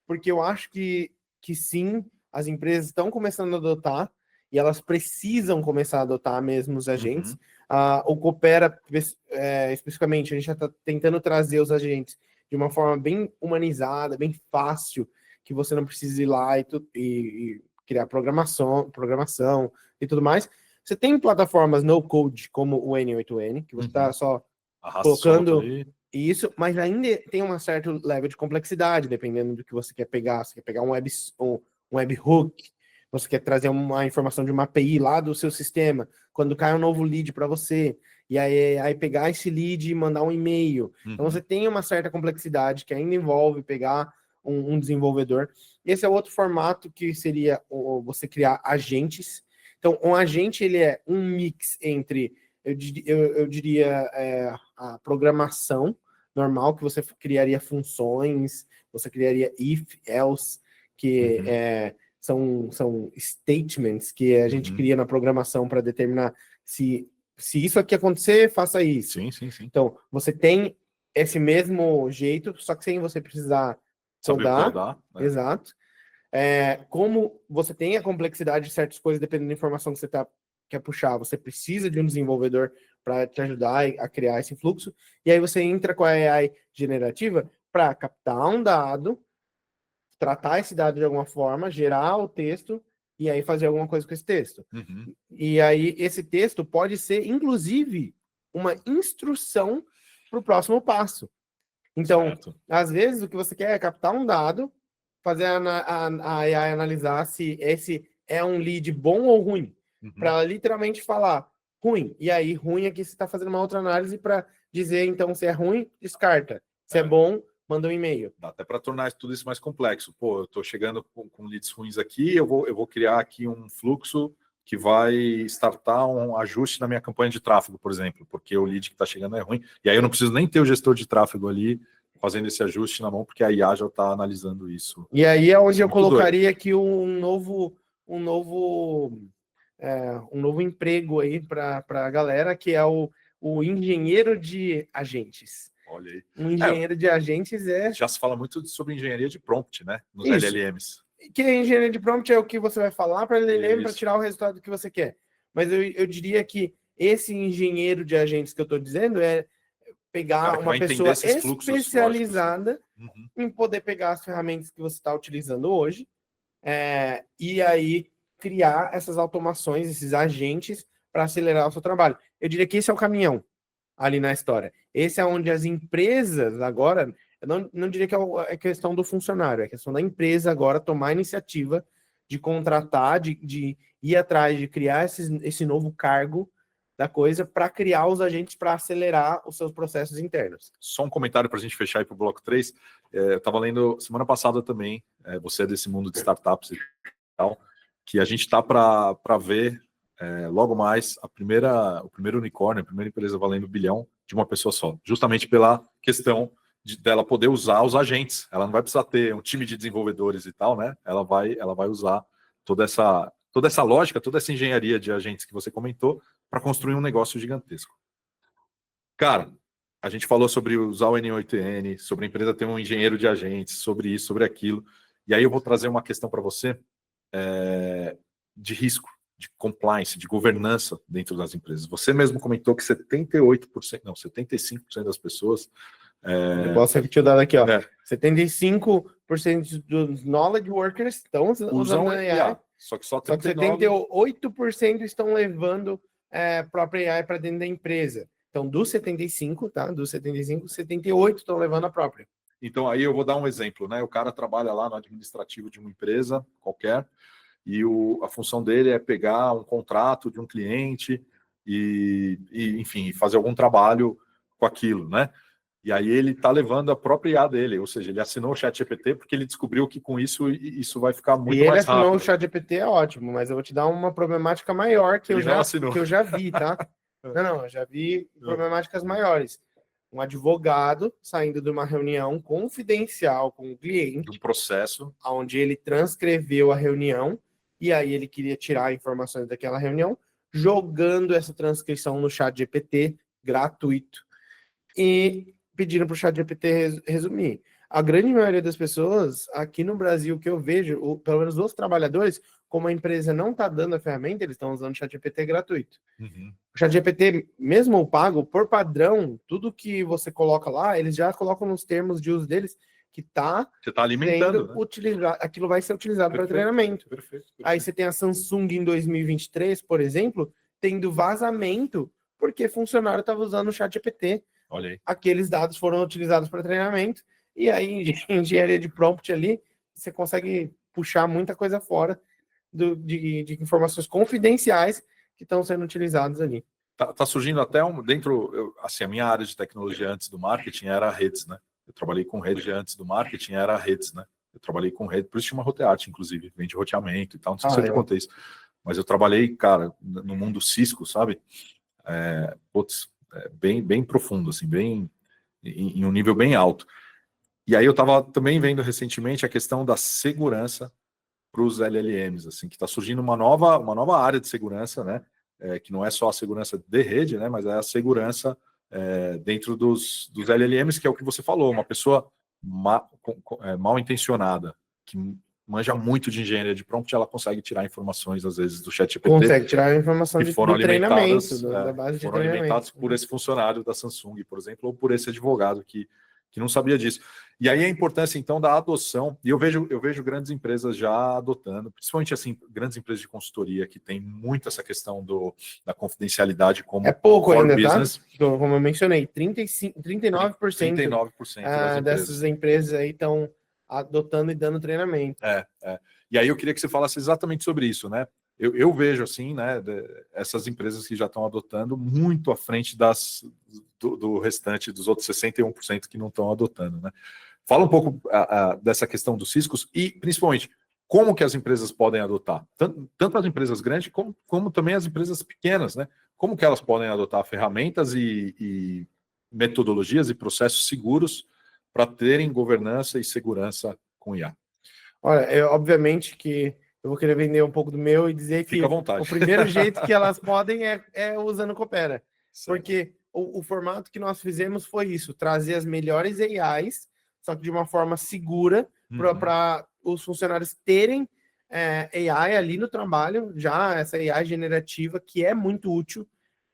porque eu acho que sim, as empresas estão começando a adotar, e elas precisam começar a adotar mesmo os agentes. O Coopera, especificamente, a gente já está tentando trazer os agentes de uma forma bem humanizada, bem fácil, que você não precisa ir lá e criar programação e tudo mais. Você tem plataformas no-code, como o N8N, que você está só colocando isso, mas ainda tem um certo level de complexidade, dependendo do que você quer pegar. Você quer pegar um webhook, você quer trazer uma informação de uma API lá do seu sistema, quando cai um novo lead para você, e aí pegar esse lead e mandar um e-mail. Então você tem uma certa complexidade que ainda envolve pegar um desenvolvedor. Esse é outro formato que seria você criar agentes. Então, um agente, ele é um mix entre, eu diria, a programação normal, que você criaria funções, você criaria if, else, que são statements que a gente cria na programação para determinar se isso aqui acontecer, faça isso.
Sim.
Então, você tem esse mesmo jeito, só que sem você precisar codar. Né? Exato. Como você tem a complexidade de certas coisas, dependendo da informação que você quer puxar, você precisa de um desenvolvedor para te ajudar a criar esse fluxo, e aí você entra com a AI generativa para captar um dado, tratar esse dado de alguma forma, gerar o texto e aí fazer alguma coisa com esse texto.
Uhum.
E aí esse texto pode ser, inclusive, uma instrução para o próximo passo. Então,
Certo.
às vezes, o que você quer é captar um dado, fazer a AI analisar se esse é um lead bom ou ruim,
Uhum.
para ela literalmente falar ruim. E aí, ruim aqui você está fazendo uma outra análise para dizer, então, se é ruim, descarta. Se é bom, manda um e-mail.
Dá até para tornar tudo isso mais complexo. Pô, eu estou chegando com leads ruins aqui, eu vou criar aqui um fluxo que vai startar um ajuste na minha campanha de tráfego, por exemplo, porque o lead que está chegando é ruim. E aí eu não preciso nem ter o gestor de tráfego ali fazendo esse ajuste na mão, porque a IA já está analisando isso.
E aí é onde eu colocaria
doido.
aqui um novo emprego aí para a galera, que é o engenheiro de agentes.
Olha aí.
Um engenheiro de agentes
Já se fala muito sobre engenharia de prompt, né? Nos
Isso.
LLMs.
Que a engenharia de prompt é o que você vai falar para LLM para tirar o resultado que você quer. Mas eu diria que esse engenheiro de agentes que eu estou dizendo é pegar uma pessoa especializada em poder pegar as ferramentas que você está utilizando hoje e aí criar essas automações, esses agentes para acelerar o seu trabalho. Eu diria que esse é o caminhão ali na história. Esse é onde as empresas agora, eu não diria que é questão do funcionário, é questão da empresa agora tomar a iniciativa de contratar, de ir atrás, de criar esse novo cargo da coisa para criar os agentes para acelerar os seus processos internos.
Só um comentário para a gente fechar aí para o bloco 3. Eu estava lendo semana passada também, você é desse mundo de startups e tal, que a gente está para ver logo mais o primeiro unicórnio, a primeira empresa valendo 1 bilhão de uma pessoa só, justamente pela questão dela poder usar os agentes. Ela não vai precisar ter um time de desenvolvedores e tal, né? Ela vai usar toda essa lógica, toda essa engenharia de agentes que você comentou para construir um negócio gigantesco. Cara, a gente falou sobre usar o N8N, sobre a empresa ter um engenheiro de agentes, sobre isso, sobre aquilo. E aí eu vou trazer uma questão para você de risco, de compliance, de governança dentro das empresas. Você mesmo comentou que 75% das pessoas...
Eu posso repetir o dado aqui, ó. 75% dos knowledge workers estão usando a AI,
só que
78% estão levando a própria AI para dentro da empresa. Então, dos 75, tá? Dos 75, 78 estão levando a própria.
Então, aí eu vou dar um exemplo, né? O cara trabalha lá no administrativo de uma empresa qualquer, e a função dele é pegar um contrato de um cliente e enfim, fazer algum trabalho com aquilo, né? E aí ele está levando a própria IA dele, ou seja, ele assinou o ChatGPT porque ele descobriu que com isso vai ficar muito mais rápido.
E ele assinou o ChatGPT, é ótimo, mas eu vou te dar uma problemática maior que eu já vi, tá? Não, eu já vi problemáticas maiores. Um advogado saindo de uma reunião confidencial com o cliente,
de um processo,
onde ele transcreveu a reunião, e aí ele queria tirar informações daquela reunião, jogando essa transcrição no ChatGPT gratuito e pedindo para o ChatGPT resumir. A grande maioria das pessoas aqui no Brasil que eu vejo, pelo menos os trabalhadores, como a empresa não está dando a ferramenta, eles estão usando o ChatGPT gratuito.
Uhum.
O ChatGPT, mesmo o pago, por padrão, tudo que você coloca lá, eles já colocam nos termos de uso deles que
você está alimentando, né?
Aquilo vai ser utilizado para treinamento. Perfeito. Aí você tem a Samsung em 2023, por exemplo, tendo vazamento porque funcionário estava usando o ChatGPT.
Olha aí.
Aqueles dados foram utilizados para treinamento, e aí, em engenharia de prompt ali, você consegue puxar muita coisa fora de informações confidenciais que estão sendo utilizadas ali.
Tá surgindo até assim, a minha área de tecnologia antes do marketing era redes, né? Eu trabalhei com redes antes do marketing, era redes, né? Eu trabalhei com rede, por isso chama Roteart, inclusive, vem de roteamento e tal, não sei se eu te contei isso. Mas eu trabalhei, cara, no mundo Cisco, sabe? Bem profundo, assim, bem em um nível bem alto. E aí eu estava também vendo recentemente a questão da segurança para os LLMs, assim, que está surgindo uma nova área de segurança, né? Que não é só a segurança de rede, né? Mas é a segurança dentro dos LLMs, que é o que você falou, uma pessoa mal intencionada, que manja muito de engenharia de prompt, ela consegue tirar informações, às vezes, do ChatGPT.
Consegue tirar informação
que foram alimentadas,
da base de
foram alimentados por esse funcionário da Samsung, por exemplo, ou por esse advogado que que não sabia disso. E aí a importância, então, da adoção, e eu vejo grandes empresas já adotando, principalmente, assim, grandes empresas de consultoria, que tem muito essa questão da confidencialidade como
é pouco ainda,
business.
tá? Então, como eu mencionei, 39%
39%
dessas empresas aí estão adotando e dando treinamento.
E aí eu queria que você falasse exatamente sobre isso, né? Eu vejo, assim, né, essas empresas que já estão adotando muito à frente do restante, dos outros 61% que não estão adotando, né? Fala um pouco dessa questão dos riscos e, principalmente, como que as empresas podem adotar. Tanto as empresas grandes como também as empresas pequenas, né? Como que elas podem adotar ferramentas e metodologias e processos seguros para terem governança e segurança com IA.
Olha, obviamente que eu vou querer vender um pouco do meu e dizer que
Fica à vontade.
o primeiro jeito que elas podem é usando Coopera.
Certo.
Porque o formato que nós fizemos foi isso, trazer as melhores AIs, só que de uma forma segura, para os funcionários terem AI ali no trabalho, já essa AI generativa, que é muito útil,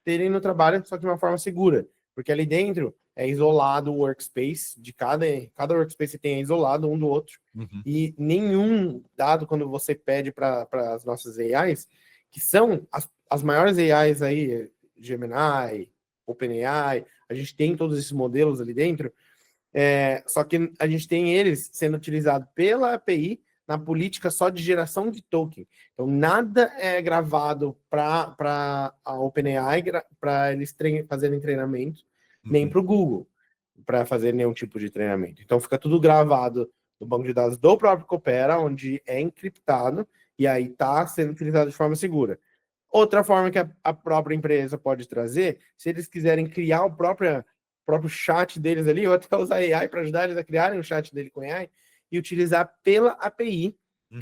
terem no trabalho, só que de uma forma segura. Porque ali dentro é isolado o workspace, de cada workspace tem isolado um do outro, e nenhum dado, quando você pede para as nossas AIs, que são as maiores AIs aí, Gemini, OpenAI, a gente tem todos esses modelos ali dentro, só que a gente tem eles sendo utilizados pela API na política só de geração de token. Então, nada é gravado para a OpenAI, para eles fazerem treinamento, nem para o Google, para fazer nenhum tipo de treinamento. Então, fica tudo gravado no banco de dados do próprio Coopera, onde é encriptado, e aí está sendo utilizado de forma segura. Outra forma que a própria empresa pode trazer, se eles quiserem criar o próprio chat deles ali, ou até usar AI para ajudar eles a criarem o chat dele com AI, e utilizar pela API.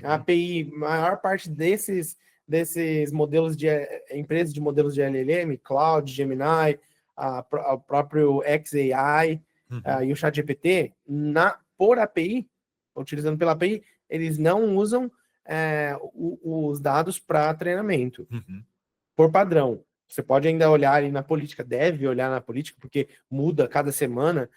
A API, maior parte desses modelos de empresas de modelos de LLM, Cloud, Gemini, o próprio XAI e o ChatGPT, por API, utilizando pela API, eles não usam os dados para treinamento. Por padrão. Você pode ainda olhar ali na política, deve olhar na política, porque muda cada semana,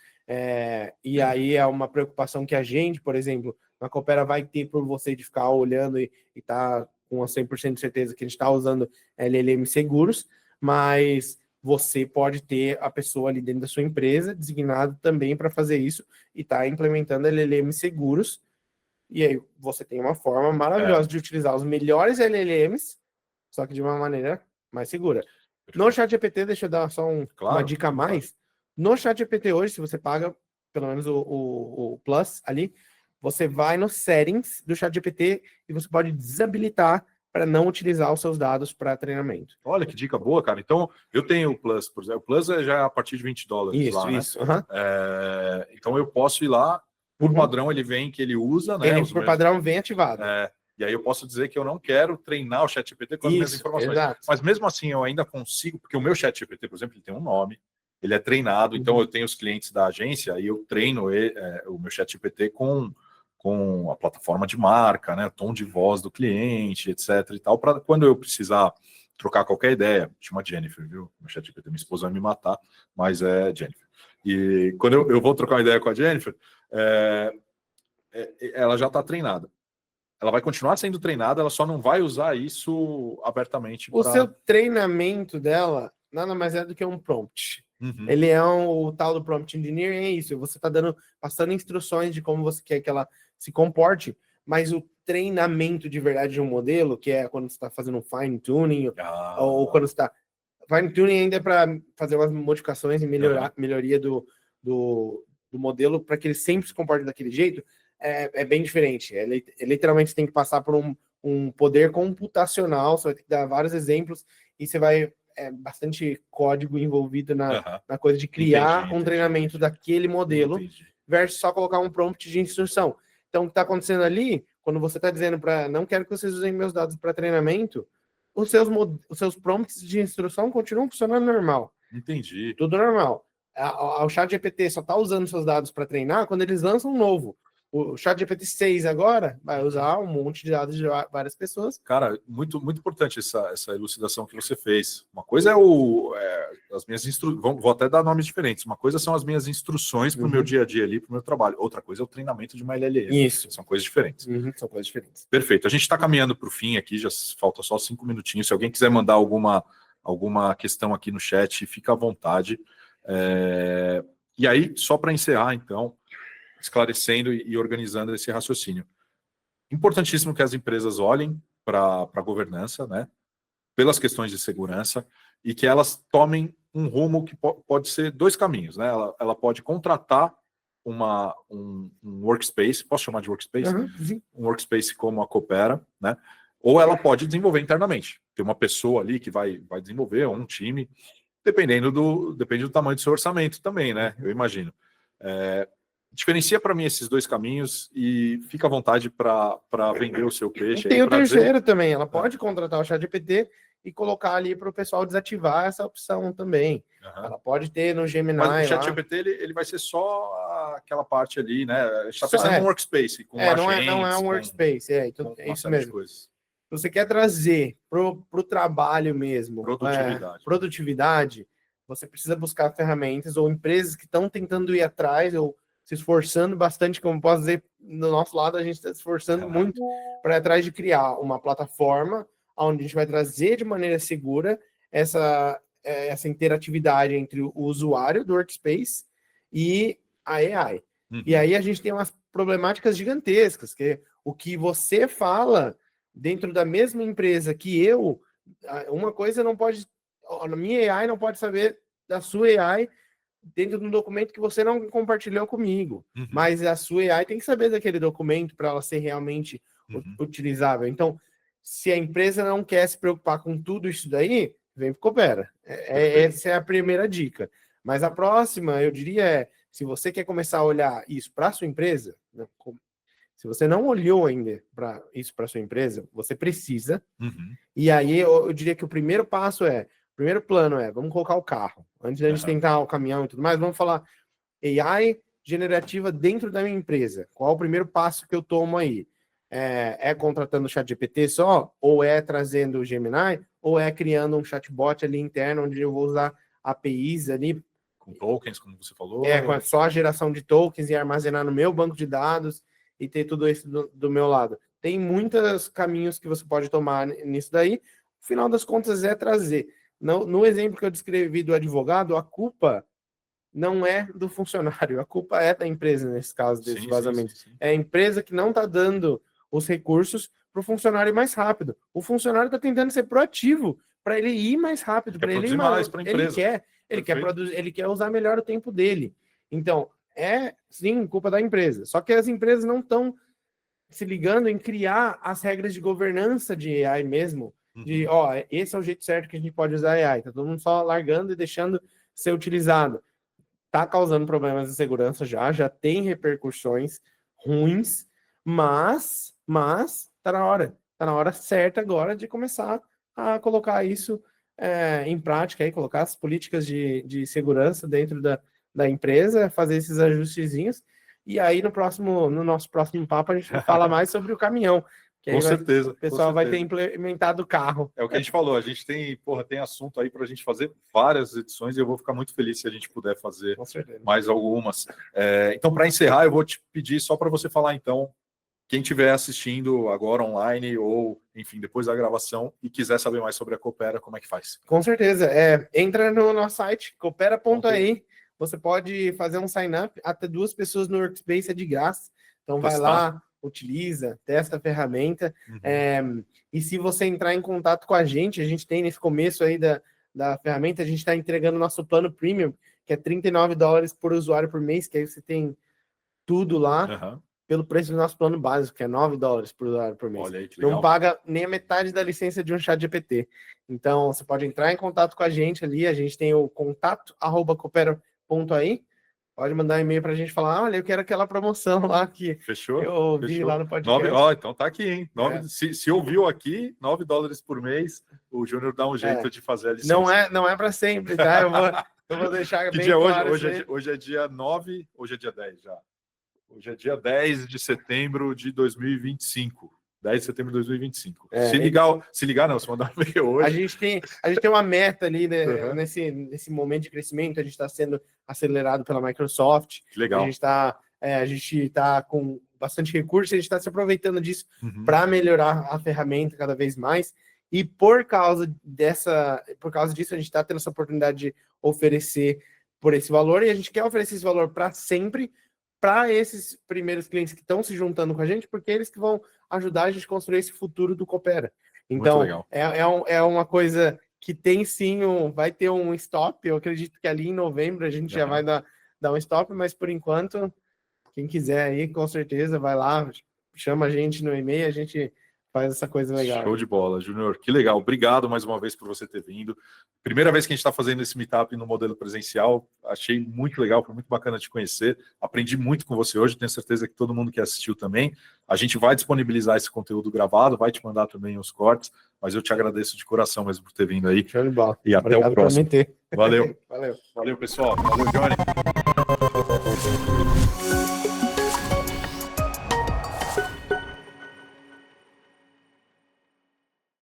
e aí é uma preocupação que a gente, por exemplo, na Coopera vai ter por você de ficar olhando e tá com a 100% de certeza que a gente está usando LLM seguros, mas você pode ter a pessoa ali dentro da sua empresa designado também para fazer isso e tá implementando LLM seguros, e aí você tem uma forma maravilhosa de utilizar os melhores LLMs, só que de uma maneira mais segura. No ChatGPT, deixa eu dar só uma dica a mais. No ChatGPT hoje, se você paga pelo menos o Plus ali, você vai nos settings do ChatGPT e você pode desabilitar para não utilizar os seus dados para treinamento.
Olha que dica boa, cara. Então, eu tenho o Plus, por exemplo. O Plus já é a partir de $20
isso,
lá,
isso.
né? Então, eu posso ir lá, por padrão ele vem que ele usa, né?
Ele, por padrão, vem ativado.
E aí eu posso dizer que eu não quero treinar o ChatGPT com as minhas informações.
Exato.
Mas mesmo assim eu ainda consigo, porque o meu ChatGPT, por exemplo, ele tem um nome, ele é treinado, então eu tenho os clientes da agência e eu treino o meu ChatGPT com a plataforma de marca, né, tom de voz do cliente, etc. e tal, para quando eu precisar trocar qualquer ideia, chama Jennifer, viu? Meu ChatGPT, minha esposa vai me matar, mas é Jennifer. E quando eu vou trocar uma ideia com a Jennifer, ela já está treinada. Ela vai continuar sendo treinada, ela só não vai usar isso abertamente.
O seu treinamento dela nada mais é do que um prompt. Ele é o tal do prompt engineering, é isso. Você está passando instruções de como você quer que ela se comporte, mas o treinamento de verdade de um modelo, que é quando você está fazendo um fine tuning, ou quando você está fine tuning ainda é para fazer umas modificações e melhoria do modelo para que ele sempre se comporte daquele jeito. É bem diferente. Literalmente tem que passar por um poder computacional, você vai ter que dar vários exemplos e você vai bastante código envolvido na coisa de criar um treinamento daquele modelo versus só colocar um prompt de instrução. Então, o que está acontecendo ali, quando você está dizendo para não quero que vocês usem meus dados para treinamento, os seus prompts de instrução continuam funcionando normal.
Entendi.
Tudo normal. O ChatGPT só está usando seus dados para treinar quando eles lançam um novo. O ChatGPT 6 agora vai usar um monte de dados de várias pessoas.
Cara, muito, muito importante essa elucidação que você fez. Uma coisa as minhas instruções, vou até dar nomes diferentes. Uma coisa são as minhas instruções para o meu dia a dia ali, para o meu trabalho. Outra coisa é o treinamento de uma LLM.
Isso.
São coisas diferentes.
São coisas diferentes.
Perfeito. A gente está caminhando para o fim aqui, já falta só 5 minutinhos. Se alguém quiser mandar alguma questão aqui no chat, fica à vontade. E aí, só para encerrar, então, esclarecendo e organizando esse raciocínio. Importantíssimo que as empresas olhem para a governança, né, pelas questões de segurança, e que elas tomem um rumo que pode ser 2 caminhos. Né? Ela pode contratar um workspace, posso chamar de workspace? Um workspace como a Coopera, né? Ou ela pode desenvolver internamente. Tem uma pessoa ali que vai desenvolver, ou um time, depende do tamanho do seu orçamento também, né? Eu imagino. Diferencia para mim esses 2 caminhos e fica à vontade para vender o seu peixe.
E tem o terceiro também, ela pode contratar o ChatGPT e colocar ali para o pessoal desativar essa opção também. Ela pode ter no Gemini.
Mas o ChatGPT ele vai ser só aquela parte ali, né? A gente está pensando num workspace com agentes,
não é um workspace, então é isso mesmo. Se você quer trazer para o trabalho mesmo, produtividade, você precisa buscar ferramentas ou empresas que estão tentando ir atrás ou se esforçando bastante, como posso dizer, do nosso lado, a gente está se esforçando muito para ir atrás de criar uma plataforma onde a gente vai trazer de maneira segura essa interatividade entre o usuário do Workspace e a AI. E aí a gente tem umas problemáticas gigantescas, que o que você fala dentro da mesma empresa que uma coisa não pode, a minha AI não pode saber da sua AI dentro de um documento que você não compartilhou comigo, mas a sua AI tem que saber daquele documento para ela ser realmente utilizável. Então, se a empresa não quer se preocupar com tudo isso daí, vem para Coopera. Essa é a primeira dica. Mas a próxima, eu diria, se você quer começar a olhar isso para a sua empresa, se você não olhou ainda para isso para sua empresa, você precisa. E aí eu diria que o primeiro plano é, vamos colocar o carro. Antes da gente tentar o caminhão e tudo mais, vamos falar AI generativa dentro da minha empresa. Qual o primeiro passo que eu tomo aí? É contratando o ChatGPT só? Ou é trazendo o Gemini? Ou é criando um chatbot ali interno, onde eu vou usar APIs ali?
Com tokens, como você falou.
Com só a geração de tokens e armazenar no meu banco de dados e ter tudo isso do meu lado. Tem muitos caminhos que você pode tomar nisso daí. No final das contas, é trazer. No exemplo que eu descrevi do advogado, a culpa não é do funcionário, a culpa é da empresa, nesse caso desse vazamento. Sim. É a empresa que não está dando os recursos para o funcionário ir mais rápido. O funcionário está tentando ser proativo para ele ir mais rápido, para ele ir mais para a empresa. Ele quer usar melhor o tempo dele. Então, sim, culpa da empresa. Só que as empresas não estão se ligando em criar as regras de governança de AI mesmo, esse é o jeito certo que a gente pode usar AI. Tá todo mundo só largando e deixando ser utilizado. Tá causando problemas de segurança já tem repercussões ruins, mas tá na hora certa agora de começar a colocar isso em prática, aí, colocar as políticas de segurança dentro da empresa, fazer esses ajustezinhos, e aí no nosso próximo papo a gente fala mais sobre o caminhão.
Com certeza.
O pessoal vai ter implementado o carro.
É o que a gente falou, a gente tem assunto aí para a gente fazer várias edições e eu vou ficar muito feliz se a gente puder fazer mais algumas. Então, para encerrar, eu vou te pedir só para você falar, então, quem estiver assistindo agora online ou, enfim, depois da gravação e quiser saber mais sobre a Coopera, como é que faz?
Com certeza. Entra no nosso site, coopera.ai. Você pode fazer um sign-up, até 2 pessoas no Workspace é de graça. Então, vai lá, utiliza, testa a ferramenta. E se você entrar em contato com a gente tem nesse começo aí da ferramenta, a gente está entregando o nosso plano premium, que é $39 por usuário por mês, que aí você tem tudo lá, pelo preço do nosso plano básico, que é $9 por usuário por mês.
Olha aí, que legal.
Não paga nem a metade da licença de um ChatGPT. Então, você pode entrar em contato com a gente ali, a gente tem o contato@coopera.ai. Pode mandar e-mail para a gente falar, olha, eu quero aquela promoção lá que
Fechou?
eu ouvi lá no podcast.
Então tá aqui, hein? Se ouviu aqui, $9 por mês, o Júnior dá um jeito de fazer a licença.
Não é para sempre, tá? Eu vou deixar
que
bem
dia
claro.
Hoje é dia 9, hoje é dia 10 já. Hoje é dia 10 de setembro de 2025. 10 de setembro de 2025.
É,
se ligar não, se mandar um e-mail hoje.
A gente tem uma meta ali, né,
Uhum.
nesse momento de crescimento, a gente está sendo acelerado pela Microsoft.
Que legal.
A gente está com bastante recurso, a gente está se aproveitando disso
Uhum.
para melhorar a ferramenta cada vez mais. E por causa disso, a gente está tendo essa oportunidade de oferecer por esse valor, e a gente quer oferecer esse valor para sempre, para esses primeiros clientes que estão se juntando com a gente, porque eles que vão ajudar a gente a construir esse futuro do Coopera. Então, é uma coisa que tem sim, vai ter um stop. Eu acredito que ali em novembro a gente já vai dar um stop, mas por enquanto, quem quiser aí, com certeza, vai lá, chama a gente no e-mail, a gente faz essa coisa legal.
Show de bola, Júnior. Que legal. Obrigado mais uma vez por você ter vindo. Primeira vez que a gente está fazendo esse meetup no modelo presencial. Achei muito legal, foi muito bacana te conhecer. Aprendi muito com você hoje. Tenho certeza que todo mundo que assistiu também. A gente vai disponibilizar esse conteúdo gravado, vai te mandar também os cortes, mas eu te agradeço de coração mesmo por ter vindo aí.
Show de bola.
E até o próximo.
Valeu.
Valeu, pessoal. Valeu, Johnny.